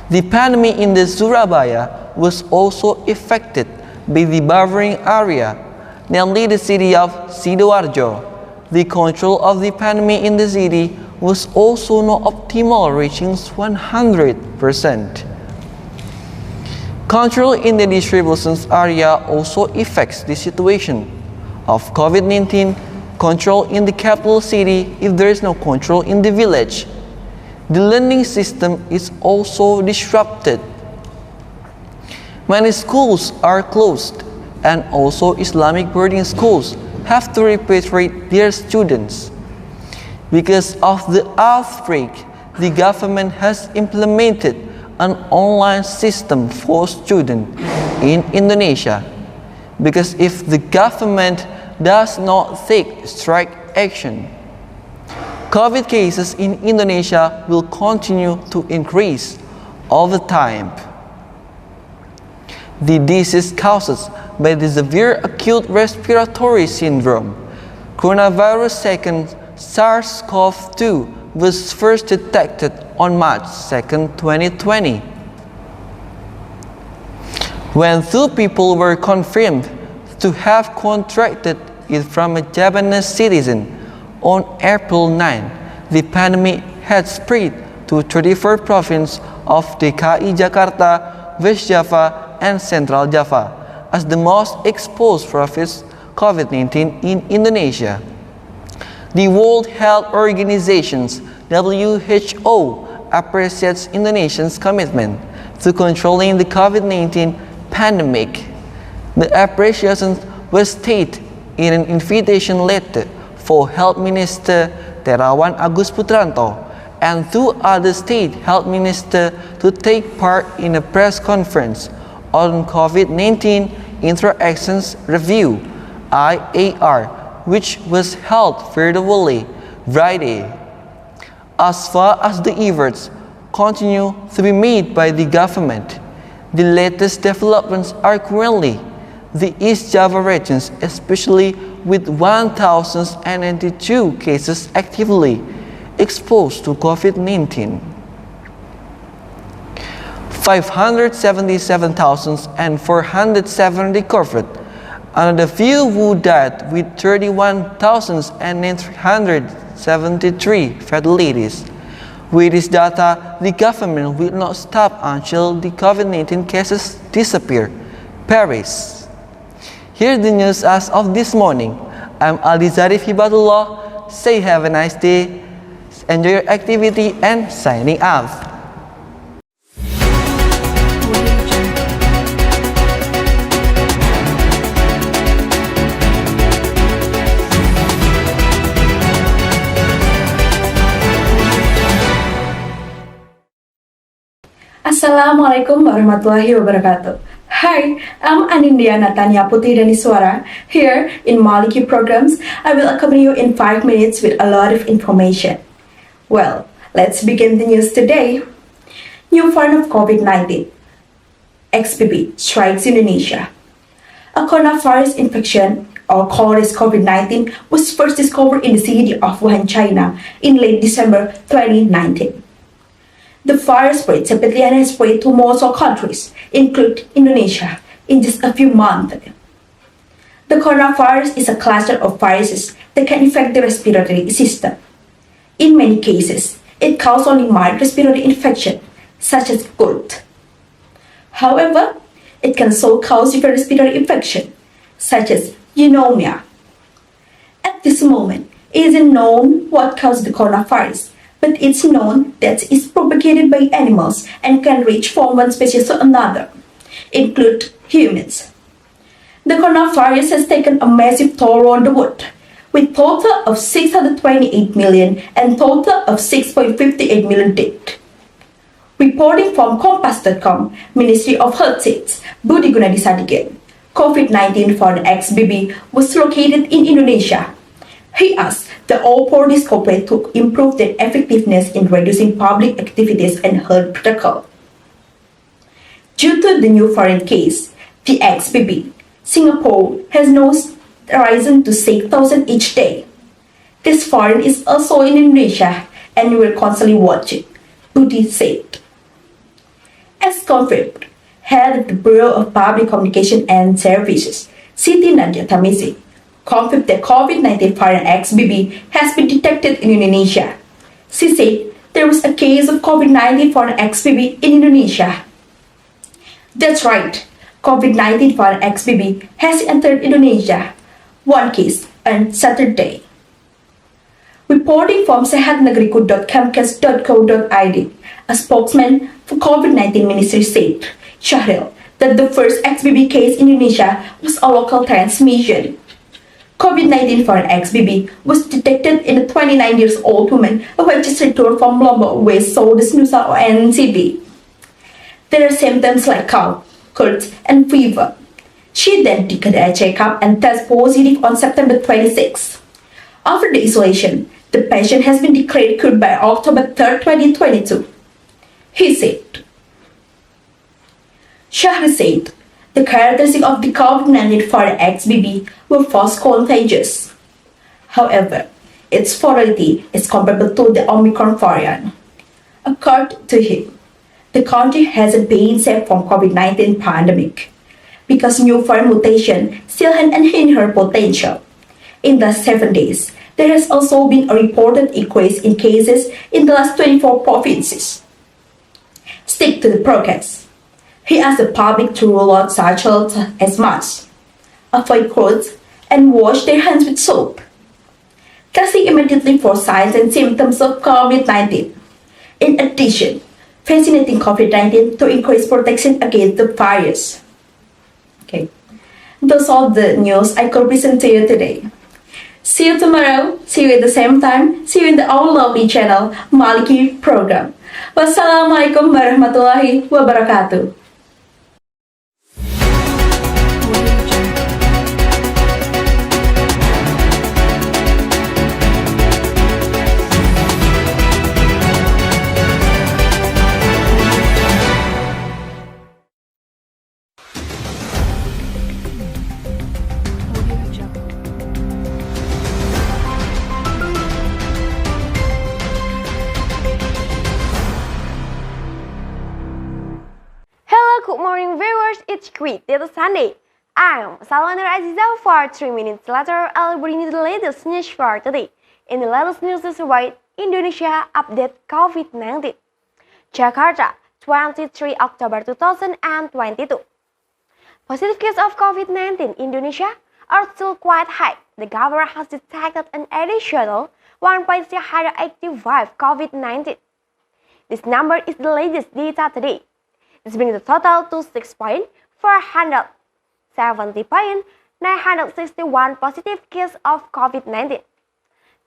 The pandemic in the Surabaya was also affected by the bordering area, namely the city of Sidoarjo. The control of the pandemic in the city was also not optimal, reaching 100%. Control in the distribution area also affects the situation of COVID-19. Control in the capital city if there is no control in the village. The learning system is also disrupted. Many schools are closed, and also Islamic boarding schools have to repatriate their students. Because of the outbreak, the government has implemented an online system for students in Indonesia. Because if the government does not take strict action, COVID cases in Indonesia will continue to increase over time. The disease caused by the severe acute respiratory syndrome, coronavirus second SARS-CoV-2 was first detected on March 2, 2020. When two people were confirmed to have contracted it from a Japanese citizen on April 9, the pandemic had spread to 34 provinces of DKI Jakarta, West Java, and Central Java as the most exposed province COVID-19 in Indonesia. The World Health Organization's WHO appreciates Indonesia's commitment to controlling the COVID-19 pandemic. The appreciation was stated in an invitation letter for Health Minister Terawan Agus Putranto and two other state health ministers to take part in a press conference on COVID-19 Interactions Review (IAR), which was held virtually Friday. As far as the efforts continue to be made by the government, the latest developments are currently the East Java regions, especially with 1,092 cases actively exposed to COVID-19. 577,407 recovered, and the few who died with 31,373 fatalities. With this data, the government will not stop until the COVID-19 cases disappear. Paris. Here's the news as of this morning. I'm Aldi Zarif Hibatullah. Say have a nice day, enjoy your activity, and signing off. Assalamualaikum warahmatullahi wabarakatuh. Hi, I'm Anindya Natanya Putri Daniswara. Here in Maliki programs, I will accompany you in 5 minutes with a lot of information. Well, let's begin the news today. New form of COVID-19. XBB strikes Indonesia. A coronavirus infection, or called as COVID-19, was first discovered in the city of Wuhan, China in late December 2019. The virus spread rapidly and has spread to multiple countries, including Indonesia, in just a few months. The coronavirus is a cluster of viruses that can infect the respiratory system. In many cases, it causes only mild respiratory infection, such as cold. However, it can also cause severe respiratory infection, such as pneumonia. At this moment, it isn't known what causes the coronavirus, but it's known that it's propagated by animals and can reach from one species to another, include humans. The coronavirus has taken a massive toll on the world, with total of 628 million and total of 6.58 million dead. Reporting from Kompas.com, Ministry of Health says Budi Gunadisadikin, COVID-19 foreign XBB was located in Indonesia. He asked the all parties cooperate to improve their effectiveness in reducing public activities and health protocol. Due to the new foreign case, the XBB, Singapore has now risen to 6,000 each day. This foreign is also in Indonesia and we will constantly watch it, Budi said. As confirmed, head of the Bureau of Public Communication and Services, Siti Nadia Tamizi, confirmed that COVID-19 variant XBB has been detected in Indonesia. She said there was a case of COVID-19 variant XBB in Indonesia. That's right, COVID-19 variant XBB has entered Indonesia, one case on Saturday. Reporting from sehatnegeriku.kemkes.co.id, a spokesman for COVID-19 ministry said, Syahril, that the first XBB case in Indonesia was a local transmission. COVID-19 variant XBB was detected in a 29-year-old woman who had just returned from Lombok West Sulawesi Nusa NTB. There are symptoms like cough, cold, and fever. She then did a checkup and tested positive on September 26. After the isolation, the patient has been declared cured by October 3, 2022. He said. Shahri said, the characteristics of the COVID-19 variant XBB were false contagious. However, its fatality is comparable to the Omicron variant. According to him, the country hasn't been safe from COVID-19 pandemic because new variant mutation still had inherent potential. In the last 7 days, there has also been a reported increase in cases in the last 24 provinces. Stick to the progress. He asked the public to roll out such as masks, avoid crowds, and wash their hands with soap. Testing immediately for signs and symptoms of COVID-19. In addition, vaccinating COVID-19 to increase protection against the virus. Okay, those are the news I could present to you today. See you tomorrow. See you at the same time. See you in the our lovely channel, Maliki program. Wassalamualaikum warahmatullahi wabarakatuh. Good morning viewers, it's Great Data Sunday. I'm Salwanur Aziza. For 3 minutes later, I'll bring you the latest news for today. In the latest news is about Indonesia update COVID-19. Jakarta, 23 October 2022. Positive cases of COVID-19 in Indonesia are still quite high. The government has detected an additional 1.385 COVID-19. This number is the latest data today. This brings the total to 6,470,961 positive cases of COVID-19.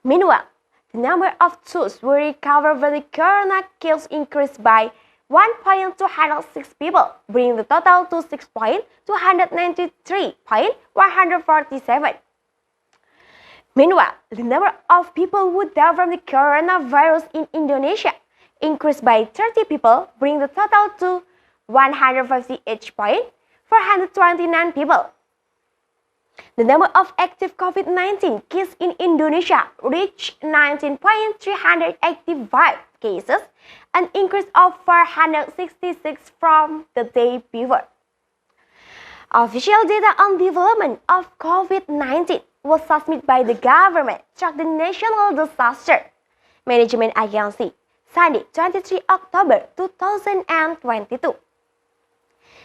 Meanwhile, the number of those who recovered from the corona case increased by 1.206 people, bringing the total to 6.293,147. Meanwhile, the number of people who died from the coronavirus in Indonesia increased by 30 people, bringing the total to 158,429 people. The number of active COVID-19 cases in Indonesia reached 19,385 cases, an increase of 466 from the day before. Official data on development of COVID-19 was transmitted by the government through the National Disaster Management Agency, Sunday, 23 October 2022.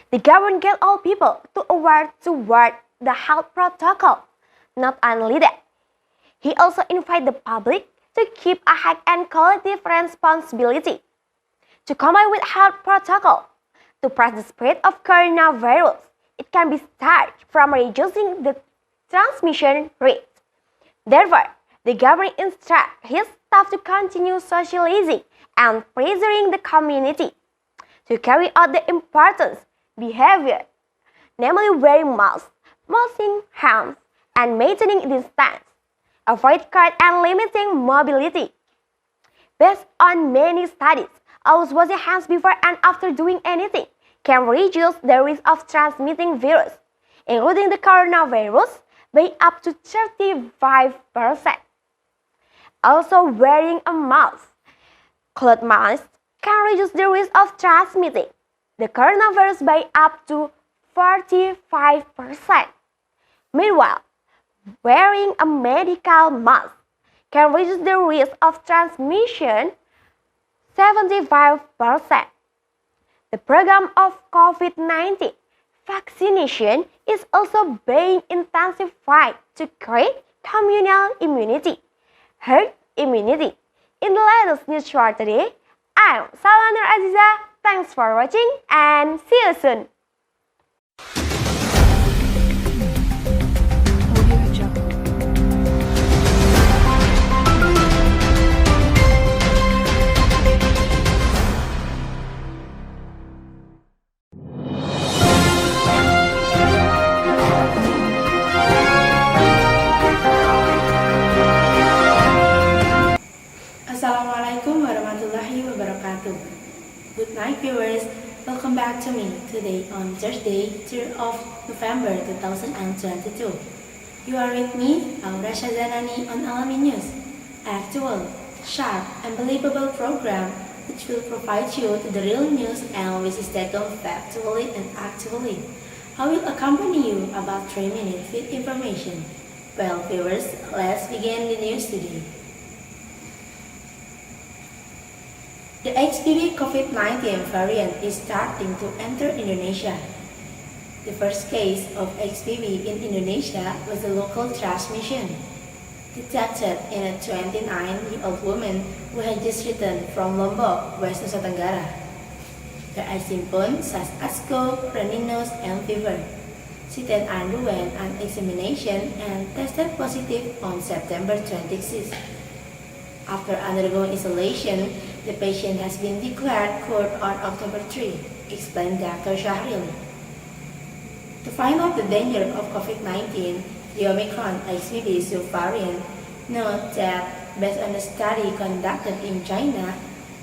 The government gave all people to aware toward the health protocol. Not only that, he also invited the public to keep a high and collective responsibility to comply with health protocol to prevent the spread of coronavirus. It can be started from reducing the transmission rate. Therefore, the government instructs his staff to continue socializing and preserving the community to carry out the important behavior, namely wearing masks, washing hands, and maintaining distance, avoid crowd and limiting mobility. Based on many studies, always washing hands before and after doing anything can reduce the risk of transmitting virus, including the coronavirus, by up to 35%. Also, wearing a mask, cloth mask, can reduce the risk of transmitting the coronavirus by up to 45%. Meanwhile, wearing a medical mask can reduce the risk of transmission 75%. The program of COVID-19 vaccination is also being intensified to create communal immunity, herd immunity. In the latest news for today, I'm Salwanur Aziza. Thanks for watching and see you soon. Assalamualaikum warahmatullahi wabarakatuh. Good night viewers, welcome back to me today on Thursday, 3rd of November 2022. You are with me, Aura Shazanani on Alami News, actual, sharp and believable program which will provide you to the real news and which is taken factually and actually. I will accompany you about 3 minutes with information. Well viewers, let's begin the news today. The XBB COVID-19 variant is starting to enter Indonesia. The first case of XBB in Indonesia was a local transmission, detected in a 29-year-old woman who had just returned from Lombok, West Nusa Tenggara. There are symptoms such as cough, runny nose, and fever. She then underwent an examination and tested positive on September 26. After undergoing isolation, the patient has been declared cured on October 3, explained Dr. Shahril. To find out the danger of COVID-19, the Omicron XBB subvariant note that based on a study conducted in China,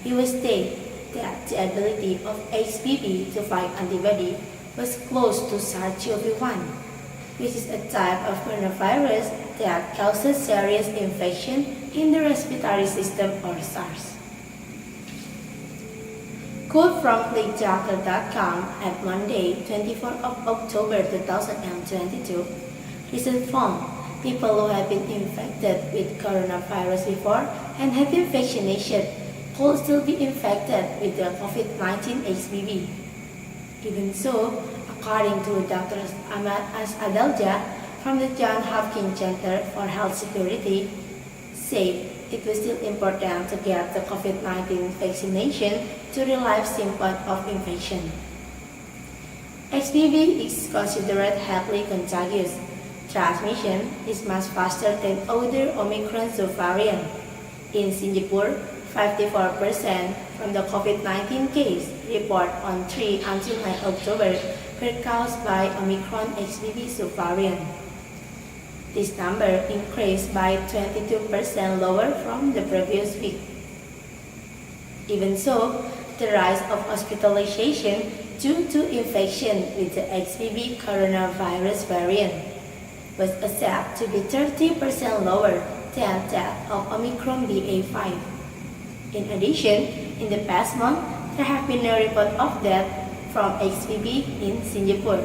it was stated that the ability of XBB to fight antibody was close to SARS-CoV-1, which is a type of coronavirus that causes serious infection in the respiratory system or SARS. Quote from clicktracker.com at Monday, 24th of October 2022, recent found people who have been infected with coronavirus before and have been vaccinated could still be infected with the COVID-19 XBB. Even so, according to Dr. Ahmad Adalja from the Johns Hopkins Center for Health Security, said it was still important to get the COVID-19 vaccination to relieve symptoms of infection. XBB is considered highly contagious. Transmission is much faster than other Omicron subvariant. In Singapore, 54% from the COVID-19 case reported on 3 until 9 October were caused by Omicron XBB subvariant. This number increased by 22% lower from the previous week. Even so, the rise of hospitalization due to infection with the XBB coronavirus variant was assessed to be 30% lower than that of Omicron BA.5. In addition, in the past month, there have been no report of death from XBB in Singapore.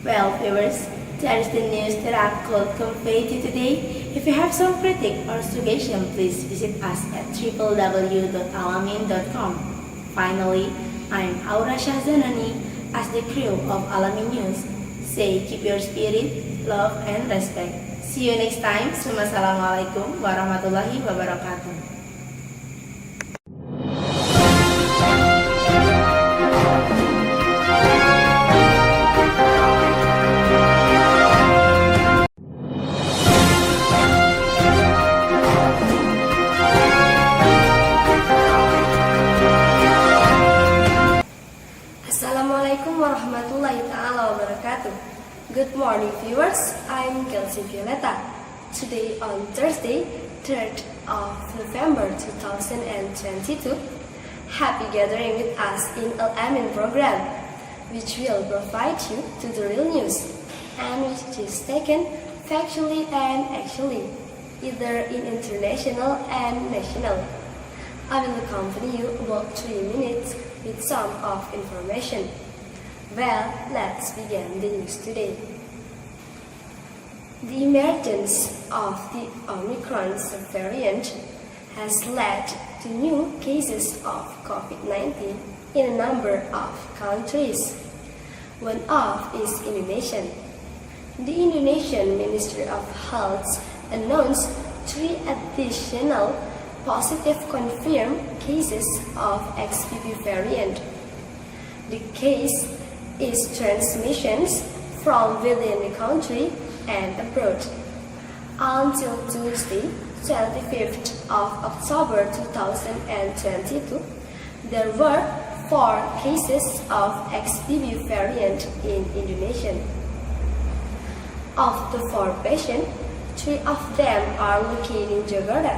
Well, viewers, that is the news that I could convey to you today. If you have some critique or suggestion, please visit us at www.alamin.com. Finally, I'm Aura Shahzanani as the crew of Alamin News. Say keep your spirit, love, and respect. See you next time. Wassalamualaikum warahmatullahi wabarakatuh. Assalamualaikum warahmatullahi ta'ala wabarakatuh. Good morning viewers, I'm Kelsey Violeta. Today on Thursday, 3rd of November 2022, happy gathering with us in Al-Amin program, which will provide you to the real news and which is taken factually and actually, either in international and national. I will accompany you about 3 minutes with some of information. Well, let's begin the news today. The emergence of the Omicron subvariant has led to new cases of COVID-19 in a number of countries. One of is Indonesia. The Indonesian Ministry of Health announced 3 additional positive confirmed cases of XBB variant. The case is transmissions from within the country and abroad. Until Tuesday, 25th of October 2022, there were 4 cases of XBB variant in Indonesia. Of the 4 patients, 3 of them are located in Jakarta,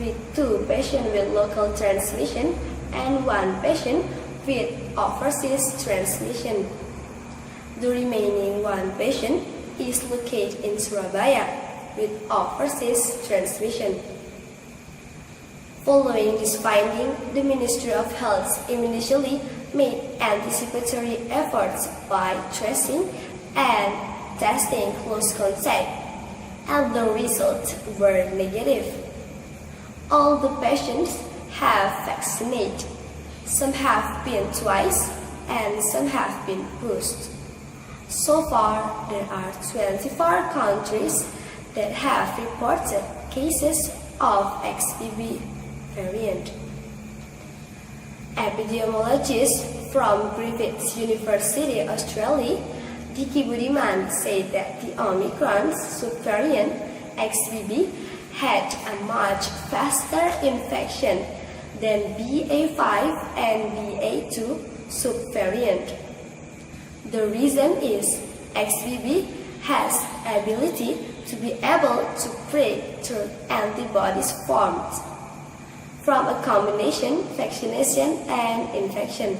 with 2 patients with local transmission and 1 patient with overseas transmission. The remaining 1 patient is located in Surabaya with overseas transmission. Following this finding, the Ministry of Health immediately made anticipatory efforts by tracing and testing close contact, and the results were negative. All the patients have vaccinated. Some have been twice and some have been boosted. So far, there are 24 countries that have reported cases of XBB variant. Epidemiologist from Griffith University, Australia, Diki Budiman, said that the Omicron subvariant XBB had a much faster infection than BA.5 and BA.2 subvariant. The reason is XBB has ability to be able to break through antibodies formed from a combination vaccination and infection.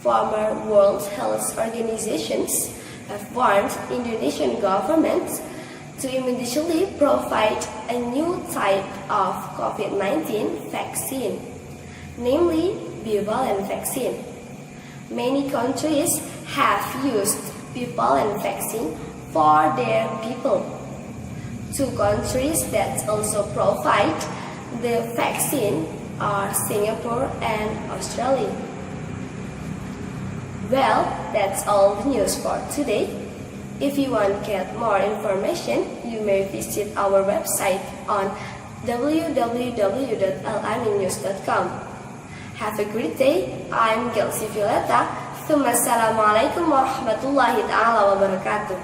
Former World Health Organizations have warned Indonesian government to immediately provide a new type of COVID-19 vaccine, namely bivalent vaccine. Many countries have used bivalent vaccine for their people. 2 countries that also provide the vaccine are Singapore and Australia. Well, that's all the news for today. If you want to get more information, you may visit our website on www.alaminnews.com. Have a great day. I'm Kelsey Violeta. Assalamualaikum warahmatullahi ta'ala wabarakatuh.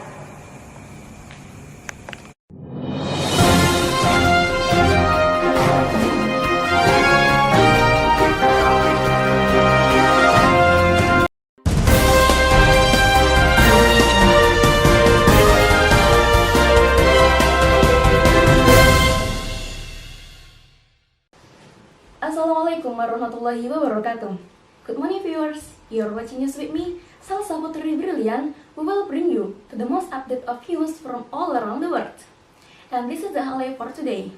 Assalamualaikum warahmatullahi wabarakatuh. Good morning viewers, you're watching news with me, Salsa Putri Brilliant, who will bring you to the most update of news from all around the world. And this is the highlight for today.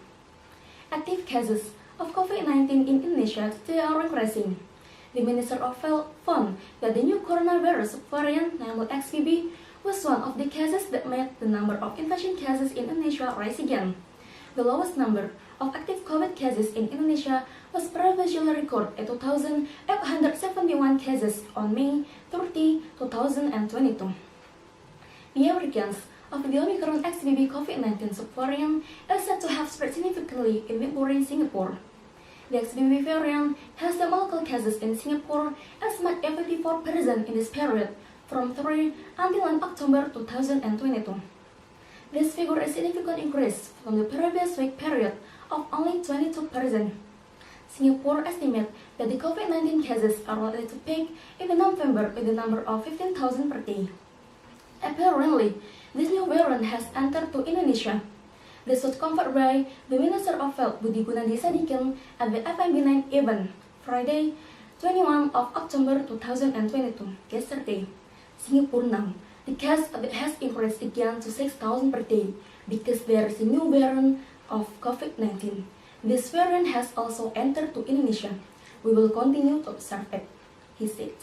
Active cases of COVID-19 in Indonesia today are increasing. The Minister of Health found that the new coronavirus variant, namely XBB, was one of the cases that made the number of infection cases in Indonesia rise again. The lowest number of active COVID cases in Indonesia was previously recorded at 2,871 cases on May 30, 2022. The emergence of the Omicron XBB COVID-19 subvariant is said to have spread significantly in neighboring Singapore. The XBB variant has the local cases in Singapore as much as 54% in this period, from 3 until October 2022. This figure is a significant increase from the previous week period of only 22%. Singapore estimates that the COVID-19 cases are likely to peak in November with a number of 15,000 per day. Apparently, this new variant has entered to Indonesia. This was confirmed by the Minister of Health Budi Gunadi Sadikin at the FIB9 event, Friday, 21 of October 2022, yesterday. Singapore now, the case has increased again to 6,000 per day because there is a new variant of COVID-19. This variant has also entered to Indonesia. We will continue to observe it, he said.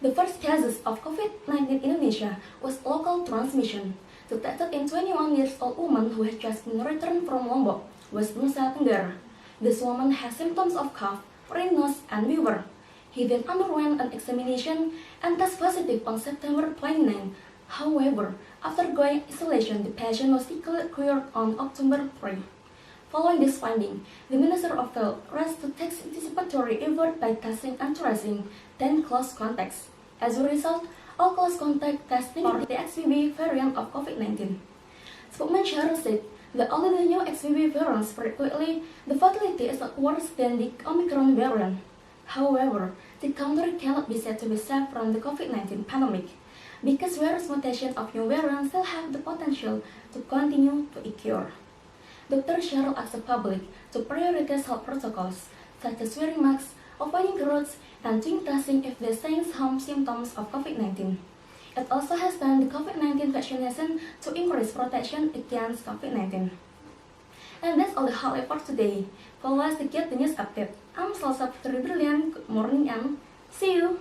The first cases of COVID-19 in Indonesia was local transmission, detected in 21-year-old woman who had just been returned from Lombok, West Nusa Tenggara. This woman has symptoms of cough, runny nose, and fever. He then underwent an examination and tested positive on September 29. However, after going isolation, the patient was declared cured on October 3. Following this finding, the Minister of Health rushed to take anticipatory effort by testing and tracing 10 close contacts. As a result, all close contact testing for the XBB variant of COVID-19. Spokesman Cheryl said that although the new XBB variant spread quickly, the fatality is not worse than the Omicron variant. However, the country cannot be said to be safe from the COVID-19 pandemic, because various mutations of new variants still have the potential to continue to occur. Dr. Cheryl asked the public to prioritize health protocols, such as wearing masks, avoiding crowds, and doing testing if they sense some symptoms of COVID-19. It also has done the COVID-19 vaccination to increase protection against COVID-19. And that's all the highlight for today. Follow us to get the news update. I'm Salsa Putri Brilliant. Good morning and see you!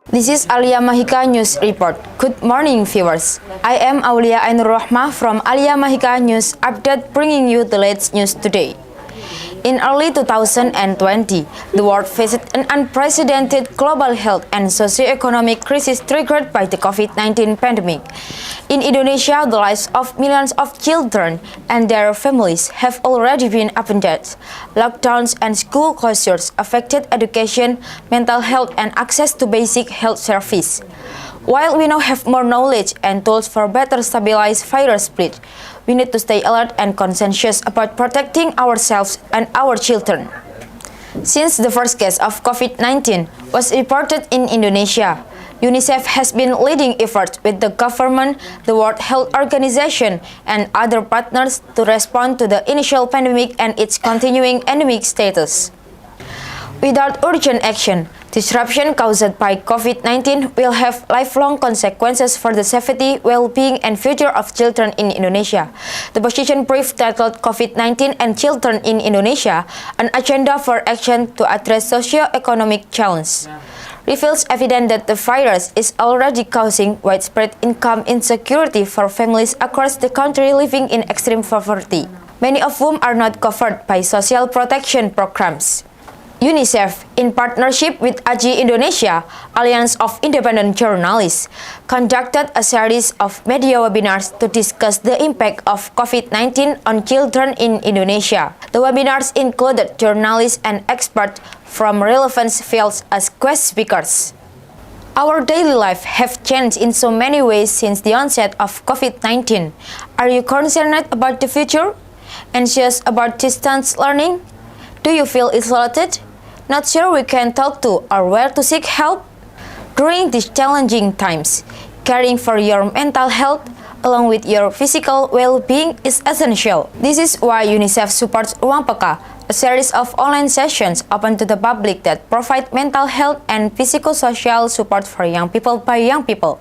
This is Alia Mahika News Report. Good morning, viewers. I am Aulia Ainur Rahmah from Alia Mahika News Update, bringing you the latest news today. In early 2020, the world faced an unprecedented global health and socio-economic crisis triggered by the COVID-19 pandemic. In Indonesia, the lives of millions of children and their families have already been upended. Lockdowns and school closures affected education, mental health, and access to basic health service. While we now have more knowledge and tools for better stabilize virus spread, we need to stay alert and conscientious about protecting ourselves and our children. Since the first case of COVID-19 was reported in Indonesia, UNICEF has been leading efforts with the government, the World Health Organization, and other partners to respond to the initial pandemic and its continuing endemic status. Without urgent action, disruption caused by COVID-19 will have lifelong consequences for the safety, well-being, and future of children in Indonesia. The position brief titled COVID-19 and Children in Indonesia, an agenda for action to address socio-economic challenges, reveals evidence that the virus is already causing widespread income insecurity for families across the country living in extreme poverty, many of whom are not covered by social protection programs. UNICEF, in partnership with AJI Indonesia, Alliance of Independent Journalists, conducted a series of media webinars to discuss the impact of COVID-19 on children in Indonesia. The webinars included journalists and experts from relevant fields as guest speakers. Our daily life have changed in so many ways since the onset of COVID-19. Are you concerned about the future? Anxious about distance learning? Do you feel isolated? Not sure we can talk to or where to seek help? During these challenging times, caring for your mental health along with your physical well-being is essential. This is why UNICEF supports Ruang Peka, a series of online sessions open to the public that provide mental health and psychosocial support for young people by young people.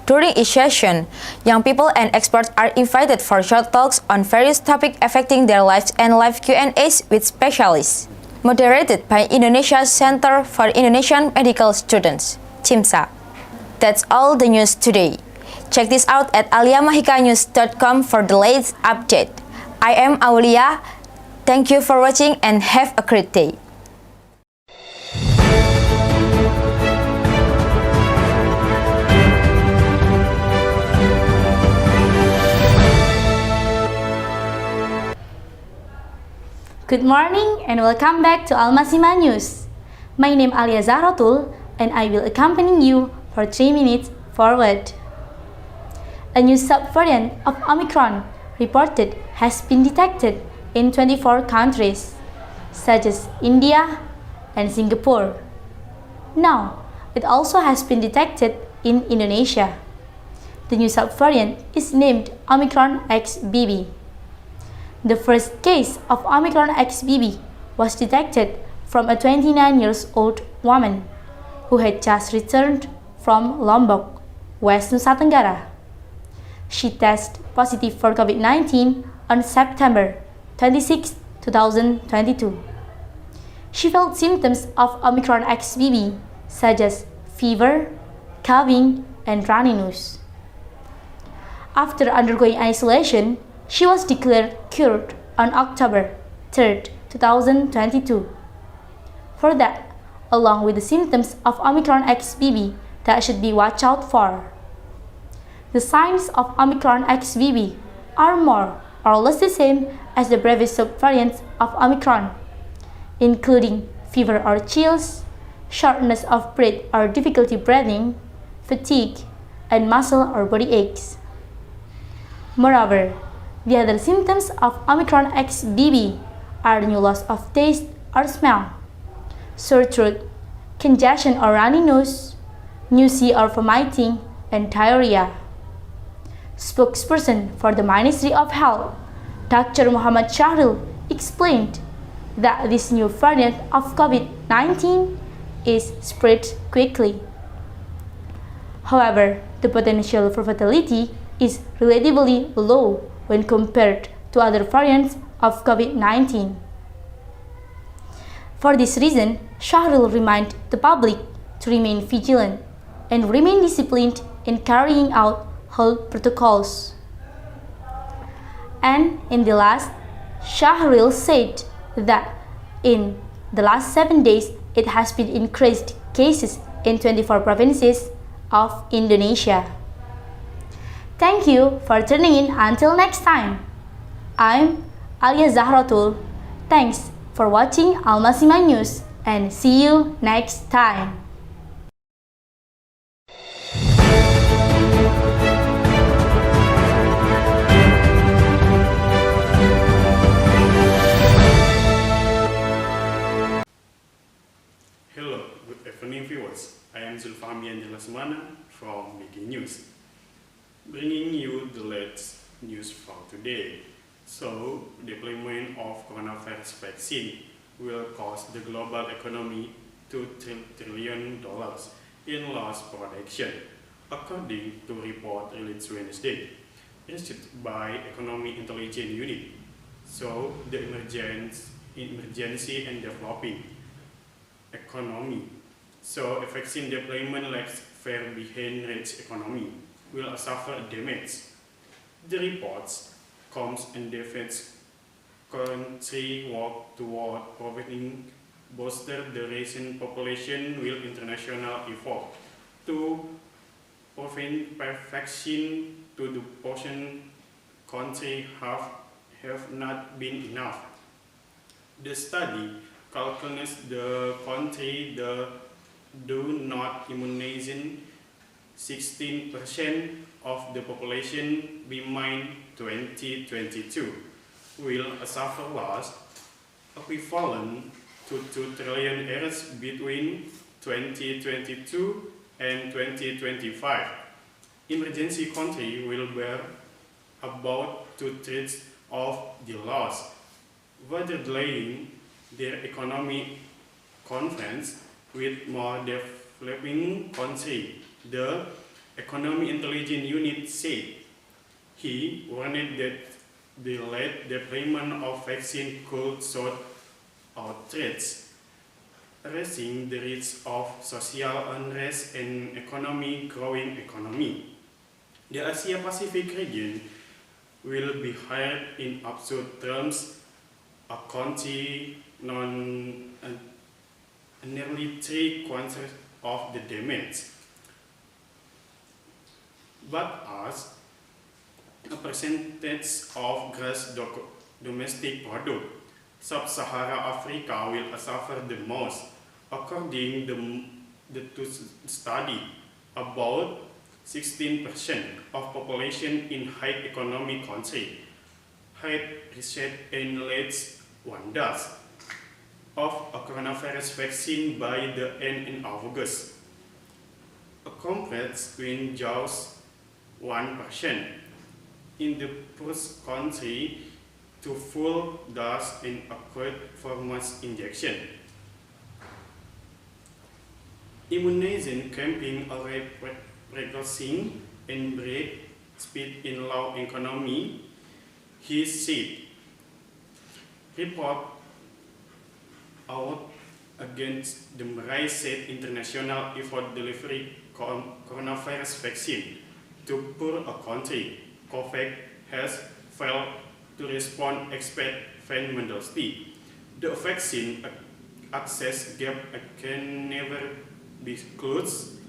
During each session, young people and experts are invited for short talks on various topics affecting their lives and live Q&As with specialists. Moderated by Indonesia's Center for Indonesian Medical Students, CIMSA. That's all the news today. Check this out at aliamahikanews.com for the latest update. I am Aulia. Thank you for watching and have a great day. Good morning and welcome back to Almasima News. My name is Alia Zahratul and I will accompany you for 3 minutes forward. A new subvariant of Omicron reported has been detected in 24 countries, such as India and Singapore. Now, it also has been detected in Indonesia. The new subvariant is named Omicron XBB. The first case of Omicron XBB was detected from a 29-year-old woman who had just returned from Lombok, West Nusa Tenggara. She tested positive for COVID-19 on September 26, 2022. She felt symptoms of Omicron XBB such as fever, coughing, and runny nose. After undergoing isolation, she was declared cured on October 3, 2022. For that, along with the symptoms of Omicron XBB that should be watched out for. The signs of Omicron XBB are more or less the same as the previous subvariants of Omicron, including fever or chills, shortness of breath or difficulty breathing, fatigue, and muscle or body aches. Moreover, the other symptoms of Omicron XBB are new loss of taste or smell, sore throat, congestion or runny nose, nausea or vomiting, and diarrhea. Spokesperson for the Ministry of Health, Dr. Muhammad Syahril, explained that this new variant of COVID-19 is spread quickly. However, the potential for fatality is relatively low when compared to other variants of COVID-19. For this reason, Syahril reminded the public to remain vigilant and remain disciplined in carrying out health protocols. And in the last, Syahril said that in the last 7 days, it has been increased cases in 24 provinces of Indonesia. Thank you for tuning in. Until next time, I'm Alia Zahratul. Thanks for watching Almasima News and see you next time. Hello, good evening viewers. I am Zulfahmi Angela Sumana from Maliki News, bringing you the latest news for today. So, deployment of coronavirus vaccine will cost the global economy $2 trillion in loss production, according to report released Wednesday, issued by Economic Intelligence Unit. So, the emergency and developing economy. So, a vaccine deployment lags far behind rich economy will suffer damage. The reports comes and defense country work toward providing bolster the recent population with international effort to provide vaccine to the portion country have not been enough. The study calculates the country that do not immunizing 16% of the population by 2022 will suffer loss equivalent to 2 trillion euros between 2022 and 2025. Emergency country will bear about 2/3 of the loss. rather delaying their economic conference with more developing countries. The Economic Intelligence Unit said he warned that the late deployment of vaccine could shoot out threats, raising the risk of social unrest and growing economy. The Asia-Pacific region will be higher in absolute terms, accounting nearly 3/4 of the damage. But as a percentage of gross domestic product, Sub-Saharan Africa will suffer the most. According to the study, about 16% of population in high economic country had received in late wonders of a coronavirus vaccine by the end in August. A compared with just 1% in the first country to full dose and acquired for mass injection. Immunization campaign already progressing and break speed in low economy, he said. Report out against the rise said international effort delivery coronavirus vaccine to poor a country. COVAX has failed to respond, expect fundamentally. The vaccine access gap can never be closed,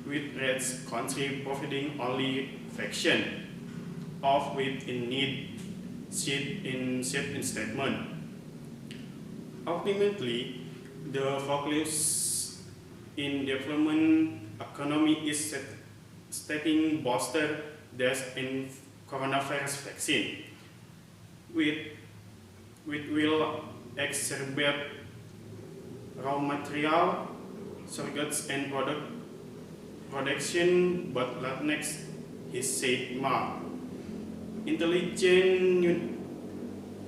with red country providing only fraction of with in need, said in statement. Ultimately, the focus in development economy is setting booster dose in coronavirus vaccine, which will exacerbate raw material shortages and production bottlenecks, he said.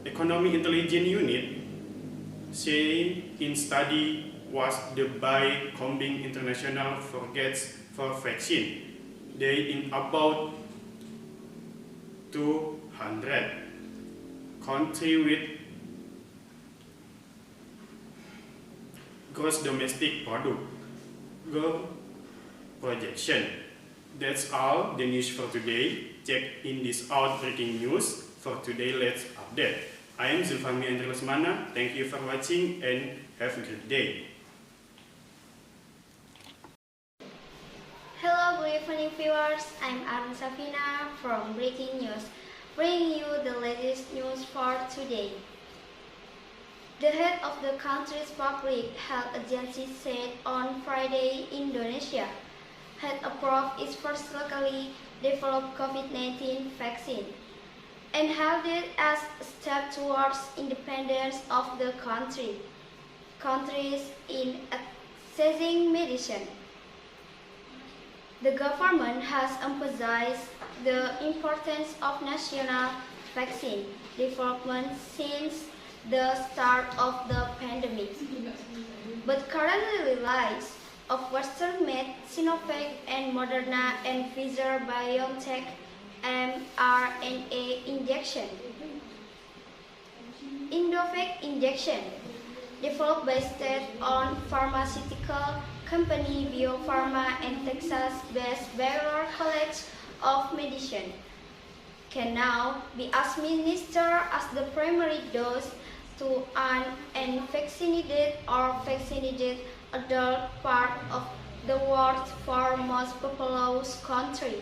Economic Intelligence Unit say in study was the by combining international forecasts for vaccine. They in about 200 countries with gross domestic product projection. That's all the news for today. Check in this out breaking news for today. Let's update. I am Zulfami Andri Lesmana. Thank you for watching and have a great day. Hello, good evening viewers. I'm Arun Safina from Breaking News, bringing you the latest news for today. The head of the country's public health agency said on Friday Indonesia had approved its first locally developed COVID-19 vaccine and hailed it as a step towards independence of the countries in accessing medicine. The government has emphasized the importance of national vaccine development since the start of the pandemic, but currently relies of Western-made Sinovac and Moderna and Pfizer-BioNTech mRNA injection. Indovac injection, developed by state-owned pharmaceutical company Biopharma and Texas-based Baylor College of Medicine, can now be administered as the primary dose to an unvaccinated or vaccinated adult part of the world's most populous country.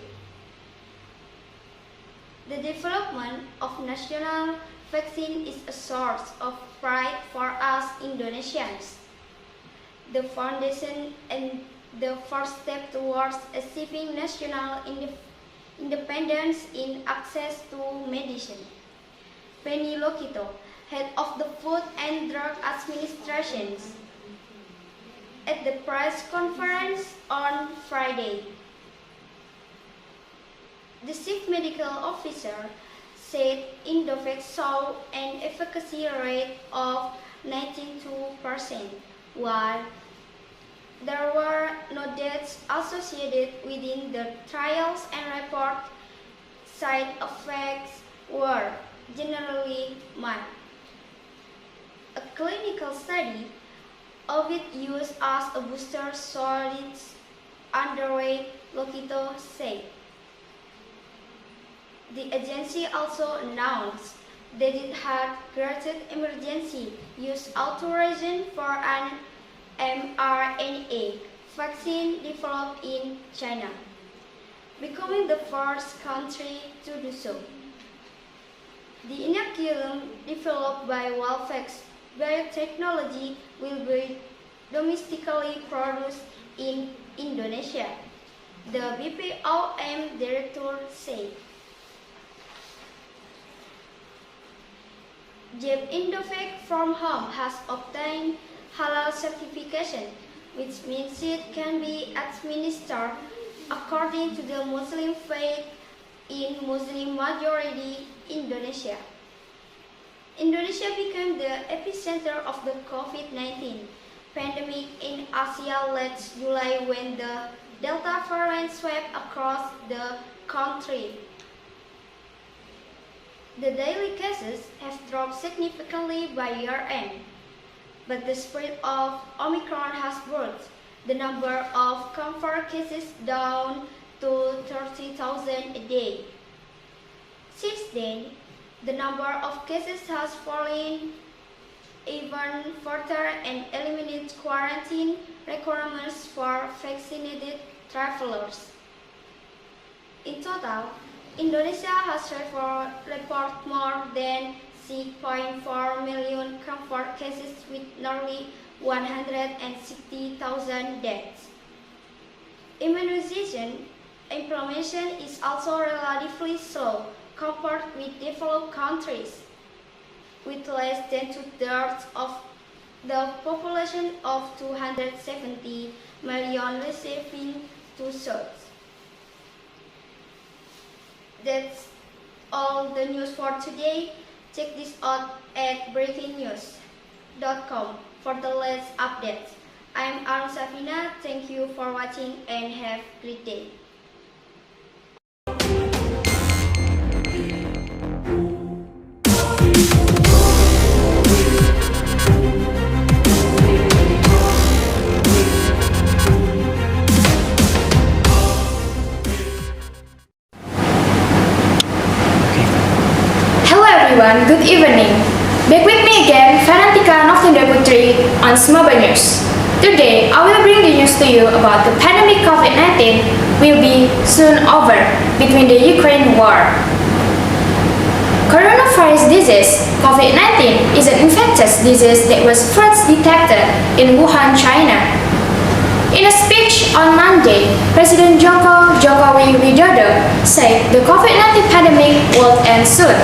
The development of national vaccine is a source of pride for us Indonesians. The foundation and the first step towards achieving national independence in access to medicine. Penny Lokito, head of the Food and Drug Administration, at the press conference on Friday. The chief medical officer said Indovac saw an efficacy rate of 92%, while there were no deaths associated within the trials and report side effects were generally mild. A clinical study of it used as a booster solids underway, Lokito said. The agency also announced that it had granted emergency use authorization for an mRNA vaccine developed in China, becoming the first country to do so. The inoculum developed by Walvex Biotechnology will be domestically produced in Indonesia, the BPOM director said. Jeb Indovac from home has obtained halal certification, which means it can be administered according to the Muslim faith in Muslim-majority Indonesia. Indonesia became the epicenter of the COVID-19 pandemic in Asia last July when the Delta variant swept across the country. The daily cases have dropped significantly by year-end, but the spread of Omicron has brought the number of confirmed cases down to 30,000 a day. Since then, the number of cases has fallen even further and eliminated quarantine requirements for vaccinated travelers. In total, Indonesia has reported more than 6.4 million confirmed cases with nearly 160,000 deaths. Immunization implementation is also relatively slow compared with developed countries, with less than two-thirds of the population of 270 million receiving two shots. That's all the news for today. Check this out at breakingnews.com for the latest updates. I'm Arun Safina. Thank you for watching and have a great day. Everyone, good evening. Back with me again, Varantika Novtinda Putri on Smaba News. Today, I will bring the news to you about the pandemic COVID-19 will be soon over between the Ukraine war. Coronavirus disease, COVID-19, is an infectious disease that was first detected in Wuhan, China. In a speech on Monday, President Joko Widodo said the COVID-19 pandemic will end soon.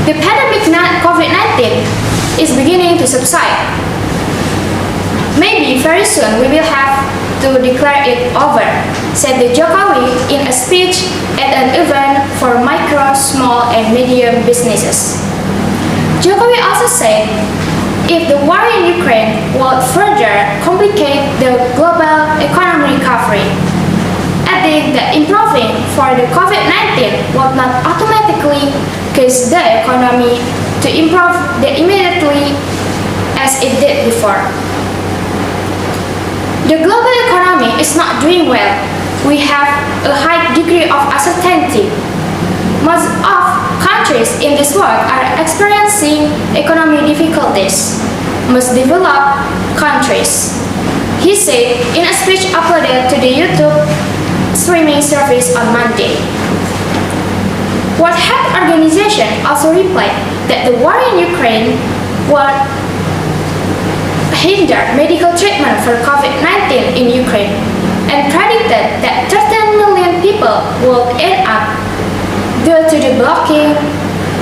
The pandemic COVID-19 is beginning to subside. Maybe very soon we will have to declare it over, said the Jokowi in a speech at an event for micro, small and medium businesses. Jokowi also said if the war in Ukraine will further complicate the global economic recovery, adding that improving for the COVID-19 will not automatically cause the economy to improve immediately as it did before. The global economy is not doing well. We have a high degree of uncertainty. Most of countries in this world are experiencing economic difficulties, most developed countries, he said in a speech uploaded to the YouTube streaming service on Monday. World Health Organization also replied that the war in Ukraine will hinder medical treatment for COVID-19 in Ukraine and predicted that 13 million people will end up due to the blocking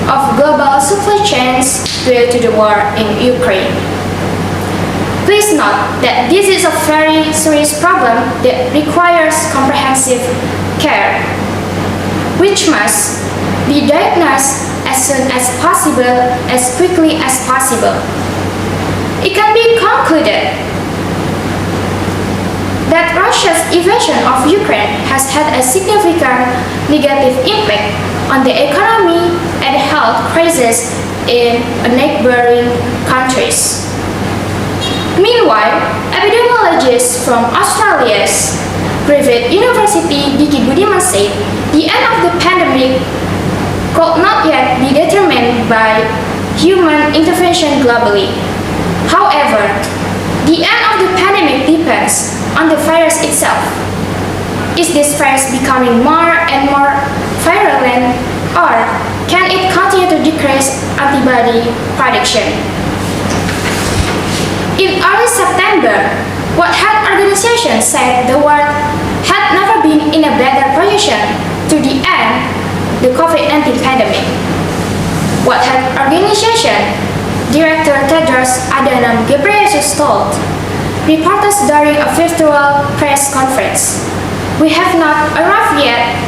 of global supply chains due to the war in Ukraine. Please note that this is a very serious problem that requires comprehensive care, which must be diagnosed as soon as possible, as quickly as possible. It can be concluded that Russia's invasion of Ukraine has had a significant negative impact on the economy and health crisis in neighboring countries. Meanwhile, epidemiologists from Australia's Griffith University, Diki Budiman said the end of the pandemic could not yet be determined by human intervention globally. However, the end of the pandemic depends on the virus itself. Is this virus becoming more and more virulent, or can it continue to decrease antibody production? In early September, World Health Organization said the world had never been in a better position to end the COVID-19 pandemic. World Health Organization Director Tedros Adhanom Ghebreyesus told reporters during a virtual press conference, "We have not arrived yet,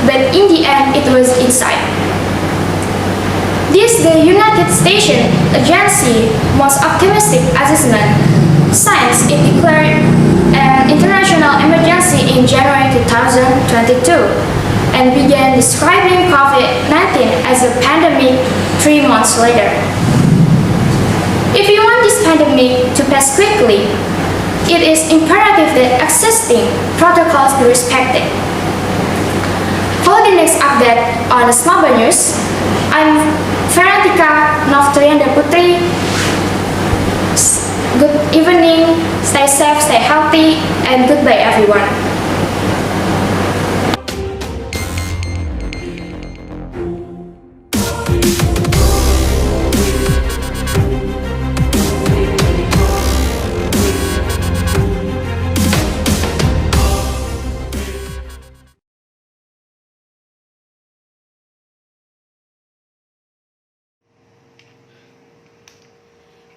but in the end it was in sight." This is the United States agency most optimistic assessment since it declared an international emergency in January 2022 and began describing COVID-19 as a pandemic 3 months later. If we want this pandemic to pass quickly, it is imperative that existing protocols be respected. For the next update on Smaba News, I'm Ferantika Novtrianda Putri. Good evening, stay safe, stay healthy, and goodbye everyone.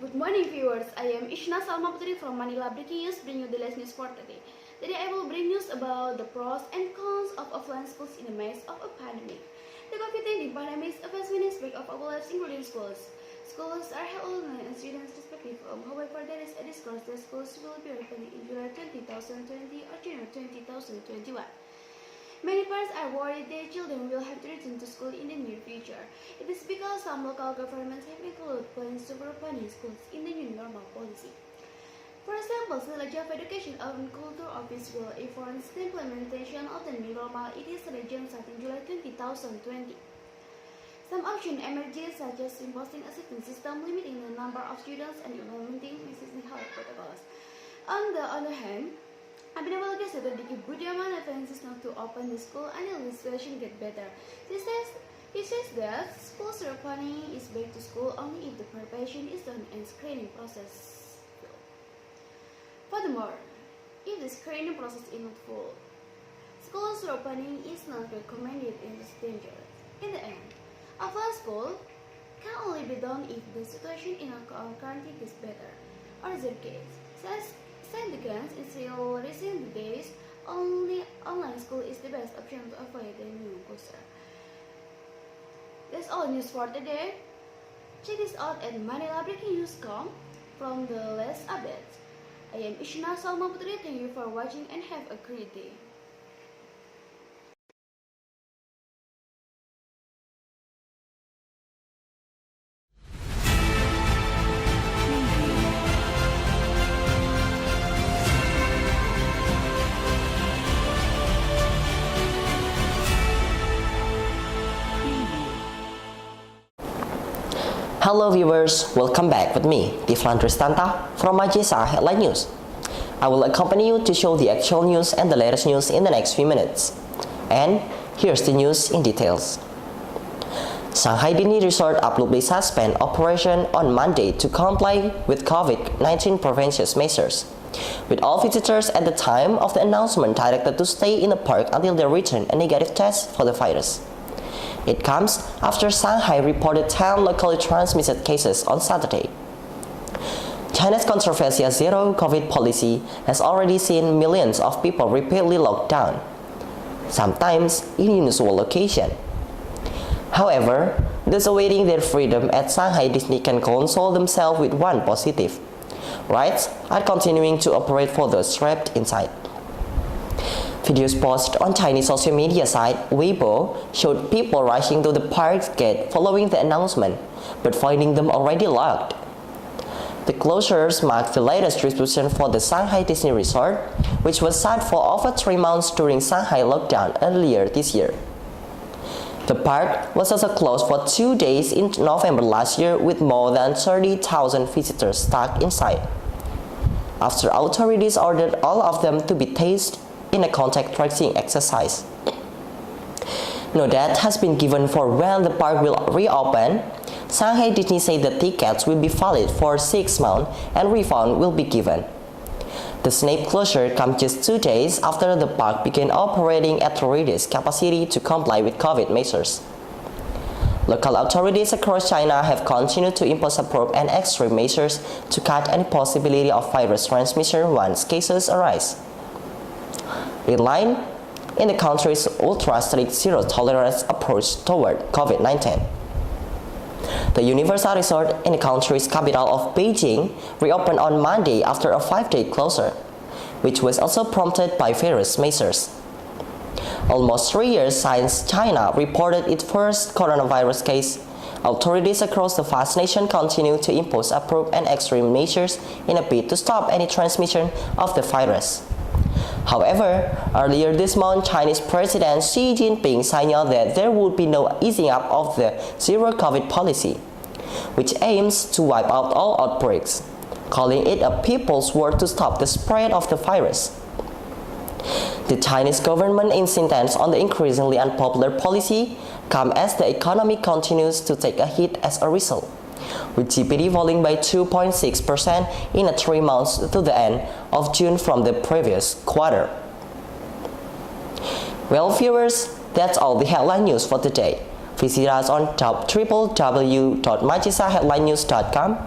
Good morning viewers, I am Ishna Salma Putri from Manila Breaking News, bring you the latest news for today. Today I will bring news about the pros and cons of offline schools in the midst of a pandemic. The COVID-19 pandemic affects many aspects of our lives including schools. Schools are held online and students respective home. However, there is a discourse that schools will be opening in July 2020 or January 2021. Many parents are worried their children will have to return to school in the near future. It is because some local governments have included plans to reopen schools in the new normal policy. For example, the Job Education and Culture Office will enforce the implementation of the new normal it is regime starting July 2020. Some options emerged such as imposing a certain system limiting the number of students and implementing existing health protocols. On the other hand, epidemiologist Dr. Diki Budiman advises not to open the school until the situation gets better. He says that school reopening is back to school only if the preparation is done and screening process full. Furthermore, if the screening process is not full, school reopening is not recommended and is dangerous. In the end, offline school can only be done if the situation in our country gets better. Or is the case? Significance in still recent days, only online school is the best option to avoid the new culture. That's all news for today. Check this out at manilabreakingnews.com from the latest updates. I am Ishna Salma Putri. Thank you for watching and have a great day. Hello viewers, welcome back with me, Tiflan Tristanta from Majesa Headline News. I will accompany you to show the actual news and the latest news in the next few minutes. And here's the news in details. Shanghai Disney Resort abruptly suspend operation on Monday to comply with COVID-19 prevention measures, with all visitors at the time of the announcement directed to stay in the park until they return a negative test for the virus. It comes after Shanghai reported 10 locally transmitted cases on Saturday. China's controversial zero-COVID policy has already seen millions of people repeatedly locked down, sometimes in unusual locations. However, those awaiting their freedom at Shanghai Disney can console themselves with one positive. Rides are continuing to operate for those trapped inside. Videos posted on Chinese social media site Weibo showed people rushing to the park's gate following the announcement, but finding them already locked. The closures mark the latest restriction for the Shanghai Disney Resort, which was shut for over 3 months during Shanghai lockdown earlier this year. The park was also closed for 2 days in November last year with more than 30,000 visitors stuck inside, after authorities ordered all of them to be tased in a contact tracing exercise. No date has been given for when the park will reopen. Shanghai Disney said the tickets will be valid for 6 months and refund will be given. The snap closure comes just 2 days after the park began operating at reduced capacity to comply with COVID measures. Local authorities across China have continued to impose abrupt and extreme measures to cut any possibility of virus transmission once cases arise. In line in the country's ultra-strict zero-tolerance approach toward COVID-19. The Universal Resort in the country's capital of Beijing reopened on Monday after a 5-day closure, which was also prompted by various measures. Almost 3 years since China reported its first coronavirus case, authorities across the vast nation continue to impose abrupt and extreme measures in a bid to stop any transmission of the virus. However, earlier this month, Chinese President Xi Jinping signaled that there would be no easing up of the zero-COVID policy, which aims to wipe out all outbreaks, calling it a people's war to stop the spread of the virus. The Chinese government insistence on the increasingly unpopular policy comes as the economy continues to take a hit as a result, with GDP falling by 2.6% in 3 months to the end of June from the previous quarter. Well, viewers, that's all the headline news for today. Visit us on www.majisaheadlinenews.com.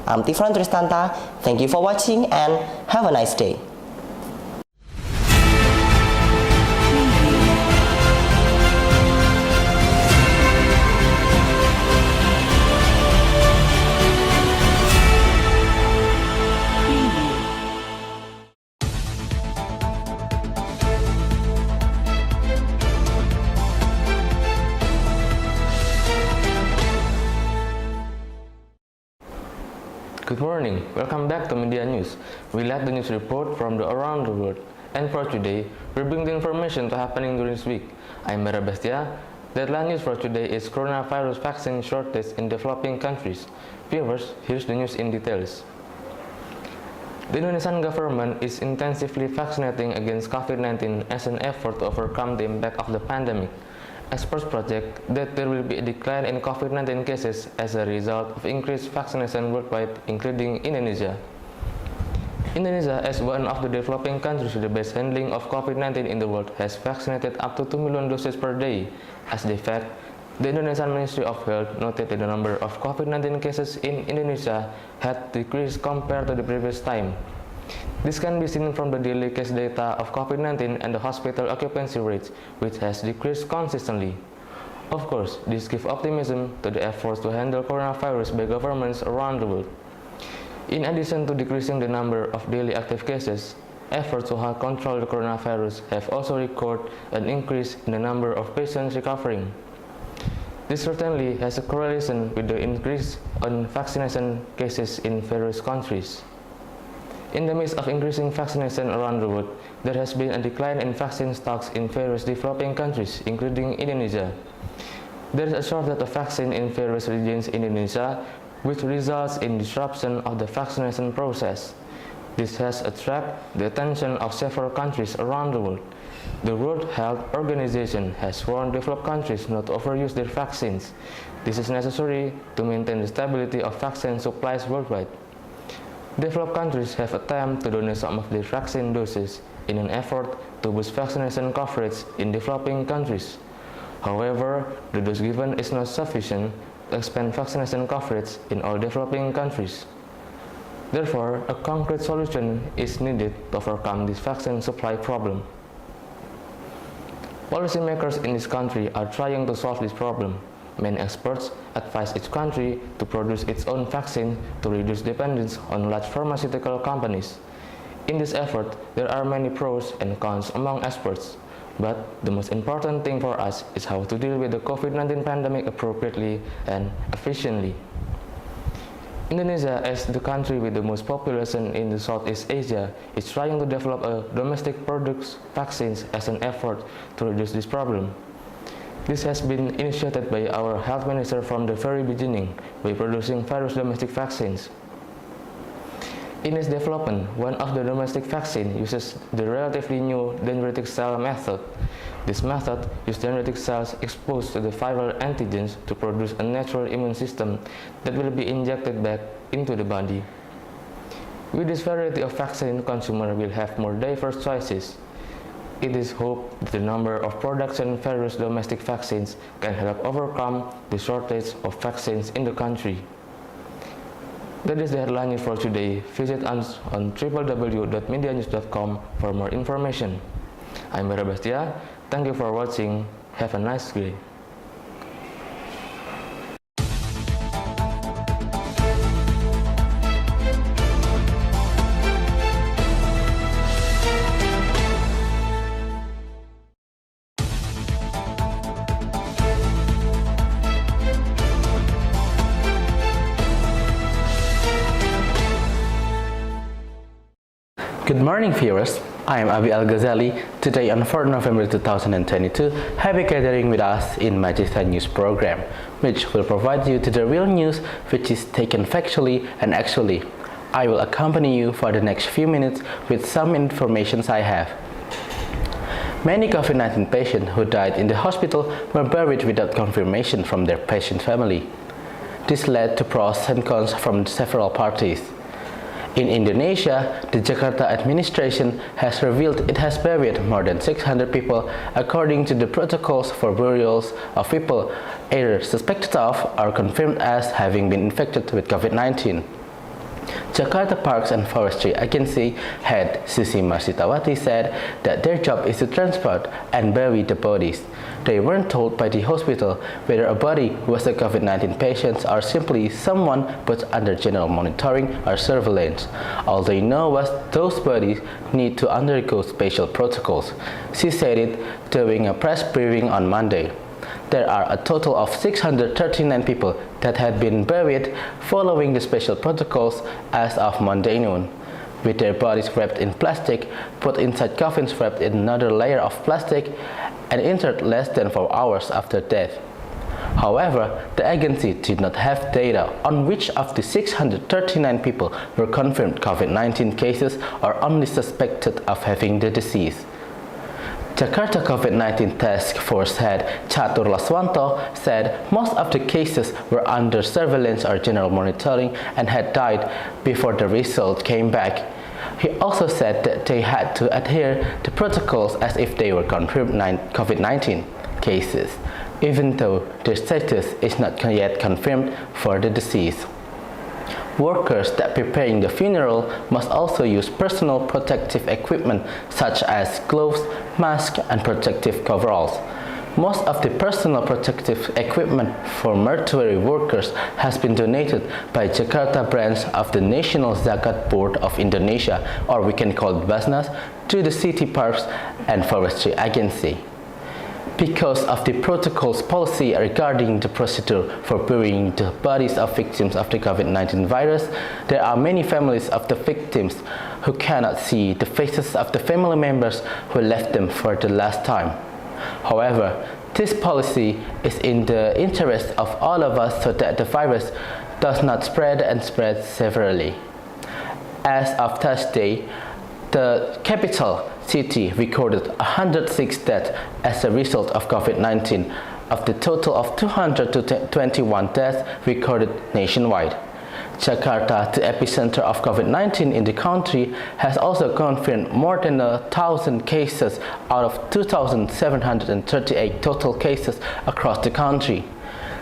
I'm Tifran Tristanta. Thank you for watching and have a nice day. Good morning, welcome back to Media News. We let the news report from around the world. And for today, we bring the information to happening during this week. I'm Mera Bastia. Deadline news for today is coronavirus vaccine shortage in developing countries. Viewers, here's the news in details. The Indonesian government is intensively vaccinating against COVID-19 as an effort to overcome the impact of the pandemic. Experts project that there will be a decline in COVID-19 cases as a result of increased vaccination worldwide, including Indonesia. Indonesia, as one of the developing countries with the best handling of COVID-19 in the world, has vaccinated up to 2 million doses per day. As the fact, the Indonesian Ministry of Health noted that the number of COVID-19 cases in Indonesia had decreased compared to the previous time. This can be seen from the daily case data of COVID-19 and the hospital occupancy rate, which has decreased consistently. Of course, this gives optimism to the efforts to handle coronavirus by governments around the world. In addition to decreasing the number of daily active cases, efforts to help control the coronavirus have also recorded an increase in the number of patients recovering. This certainly has a correlation with the increase in vaccination cases in various countries. In the midst of increasing vaccination around the world, there has been a decline in vaccine stocks in various developing countries, including Indonesia. There is a shortage of vaccine in various regions in Indonesia, which results in disruption of the vaccination process. This has attracted the attention of several countries around the world. The World Health Organization has warned developed countries not to overuse their vaccines. This is necessary to maintain the stability of vaccine supplies worldwide. Developed countries have attempted to donate some of their vaccine doses in an effort to boost vaccination coverage in developing countries. However, the dose given is not sufficient to expand vaccination coverage in all developing countries. Therefore, a concrete solution is needed to overcome this vaccine supply problem. Policymakers in this country are trying to solve this problem. Many experts advise each country to produce its own vaccine to reduce dependence on large pharmaceutical companies. In this effort, there are many pros and cons among experts, but the most important thing for us is how to deal with the COVID-19 pandemic appropriately and efficiently. Indonesia, as the country with the most population in the Southeast Asia, is trying to develop a domestic products vaccines as an effort to reduce this problem. This has been initiated by our health minister from the very beginning by producing various domestic vaccines. In its development, one of the domestic vaccines uses the relatively new dendritic cell method. This method uses dendritic cells exposed to the viral antigens to produce a natural immune system that will be injected back into the body. With this variety of vaccine, consumers will have more diverse choices. It is hoped that the number of production various domestic vaccines can help overcome the shortage of vaccines in the country. That is the headline news for today. Visit us on www.medianews.com for more information. I'm Bara Bastia. Thank you for watching. Have a nice day. Good morning, viewers. I am Abi Al-Ghazali. Today on 4 November 2022, happy gathering with us in Majesta News program, which will provide you to the real news which is taken factually and actually. I will accompany you for the next few minutes with some information I have. Many COVID-19 patients who died in the hospital were buried without confirmation from their patient family. This led to pros and cons from several parties. In Indonesia, the Jakarta administration has revealed it has buried more than 600 people according to the protocols for burials of people either suspected of or confirmed as having been infected with COVID-19. Jakarta Parks and Forestry Agency head Susi Marsitawati said that their job is to transport and bury the bodies. They weren't told by the hospital whether a body was a COVID-19 patient or simply someone put under general monitoring or surveillance. All they know was those bodies need to undergo special protocols. She said it during a press briefing on Monday. There are a total of 639 people that had been buried following the special protocols as of Monday noon, with their bodies wrapped in plastic, put inside coffins wrapped in another layer of plastic, and interred less than 4 hours after death. However, the agency did not have data on which of the 639 people were confirmed COVID-19 cases or only suspected of having the disease. Jakarta COVID-19 Task Force head Catur Laswanto said most of the cases were under surveillance or general monitoring and had died before the result came back. He also said that they had to adhere to protocols as if they were confirmed COVID-19 cases, even though their status is not yet confirmed for the disease. Workers that preparing the funeral must also use personal protective equipment such as gloves, masks, and protective coveralls. Most of the personal protective equipment for mortuary workers has been donated by Jakarta branch of the National Zakat Board of Indonesia, or we can call it Basnas, to the City Parks and Forestry Agency. Because of the protocol's policy regarding the procedure for burying the bodies of victims of the COVID-19 virus, there are many families of the victims who cannot see the faces of the family members who left them for the last time. However, this policy is in the interest of all of us so that the virus does not spread and spread severely. As of Thursday, the capital city recorded 106 deaths as a result of COVID-19 of the total of 221 deaths recorded nationwide. Jakarta, the epicenter of COVID-19 in the country, has also confirmed more than 1,000 cases out of 2,738 total cases across the country.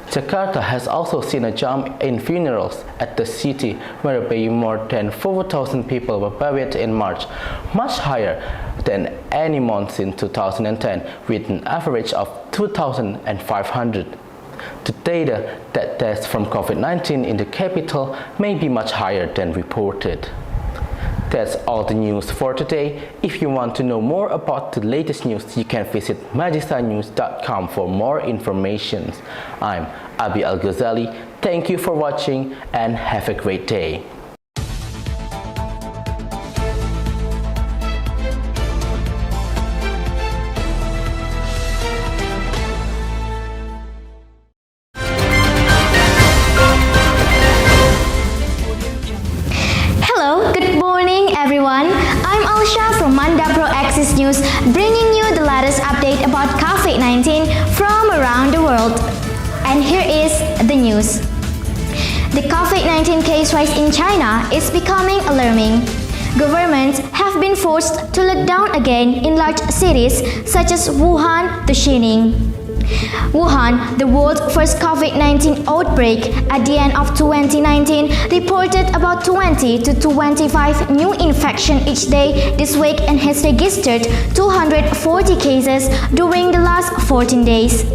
Jakarta has also seen a jump in funerals at the city, whereby more than 4,000 people were buried in March, much higher than any month in 2010, with an average of 2,500. The data that deaths from COVID-19 in the capital may be much higher than reported. That's all the news for today. If you want to know more about the latest news, you can visit magistanews.com for more information. I'm Abi Al-Ghazali. Thank you for watching and have a great day. Hello, good morning everyone. I'm Alsha from Manda Pro Access News, bringing you the latest update about COVID-19 from around the world. And here is the news. The COVID-19 case rise in China is becoming alarming. Governments have been forced to lock down again in large cities such as Wuhan to Xining. Wuhan, the world's first COVID-19 outbreak at the end of 2019, reported about 20 to 25 new infections each day this week and has registered 240 cases during the last 14 days.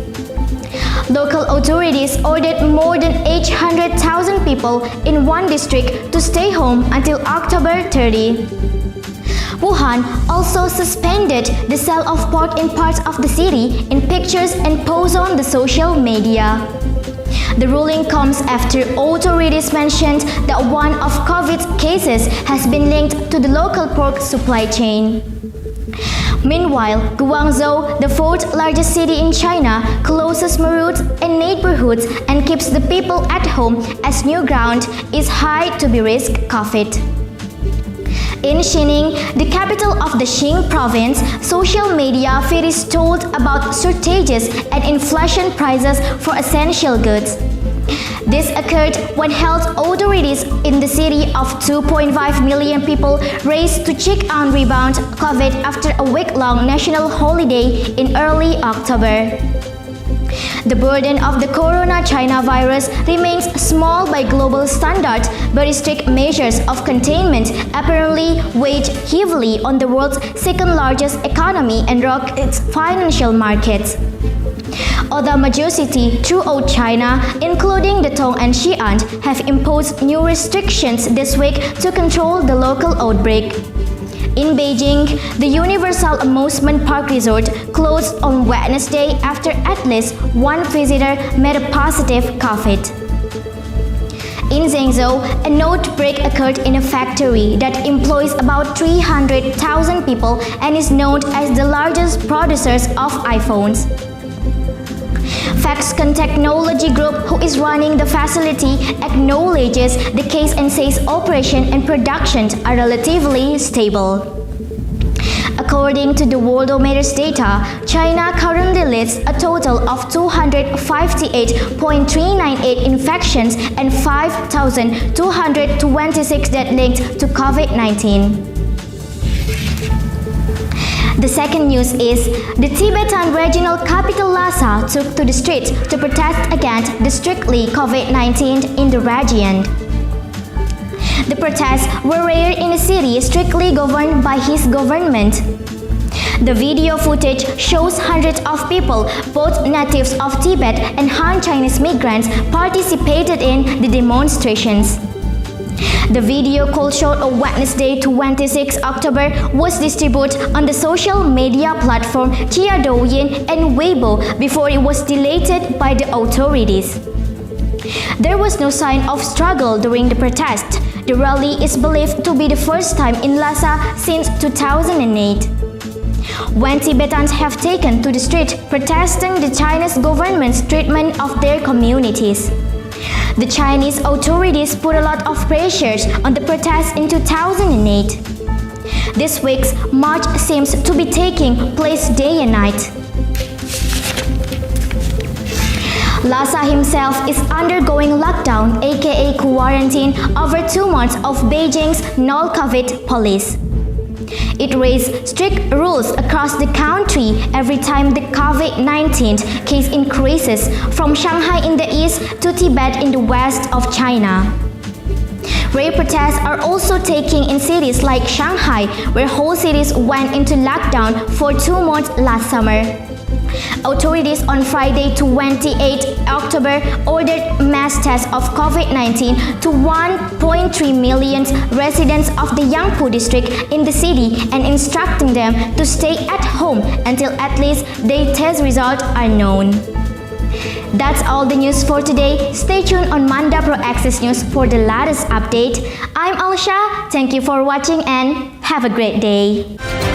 Local authorities ordered more than 800,000 people in one district to stay home until October 30. Wuhan also suspended the sale of pork in parts of the city in pictures and posts on the social media. The ruling comes after authorities mentioned that one of COVID's cases has been linked to the local pork supply chain. Meanwhile, Guangzhou, the fourth largest city in China, closes roads and neighborhoods and keeps the people at home as new ground is high to be risk COVID. In Xining, the capital of the Xing province, social media feeds told about shortages and inflation prices for essential goods. This occurred when health authorities in the city of 2.5 million people raced to check on rebound COVID after a week-long national holiday in early October. The burden of the corona China virus remains small by global standards, but strict measures of containment apparently weighed heavily on the world's second-largest economy and rocked its financial markets. Other majority throughout China, including the Tong and Xi'an, have imposed new restrictions this week to control the local outbreak. In Beijing, the Universal Amusement Park Resort closed on Wednesday after at least one visitor made a positive COVID. In Zhengzhou, an outbreak occurred in a factory that employs about 300,000 people and is known as the largest producers of iPhones. Foxconn Technology Group, who is running the facility, acknowledges the case and says operation and production are relatively stable. According to the Worldometer's data, China currently leads a total of 258.398 infections and 5,226 deaths linked to COVID-19. The second news is the Tibetan regional capital Lhasa took to the streets to protest against the strictly COVID-19 in the region. The protests were rare in a city strictly governed by his government. The video footage shows hundreds of people, both natives of Tibet and Han Chinese migrants, participated in the demonstrations. The video called short on Wednesday, 26 October, was distributed on the social media platform Chia Douyin and Weibo before it was deleted by the authorities. There was no sign of struggle during the protest. The rally is believed to be the first time in Lhasa since 2008. When Tibetans have taken to the street protesting the Chinese government's treatment of their communities. The Chinese authorities put a lot of pressures on the protests in 2008. This week's march seems to be taking place day and night. Lhasa himself is undergoing lockdown, aka quarantine, over 2 months of Beijing's no-COVID policy. It raised strict rules across the country every time the COVID-19 case increases from Shanghai in the east to Tibet in the west of China. Rare protests are also taking in cities like Shanghai, where whole cities went into lockdown for 2 months last summer. Authorities on Friday, 28 October, ordered mass tests of COVID-19 to 1.3 million residents of the Yangpu district in the city and instructing them to stay at home until at least their test results are known. That's all the news for today. Stay tuned on Manda Pro Access News for the latest update. I'm Alsha. Thank you for watching and have a great day.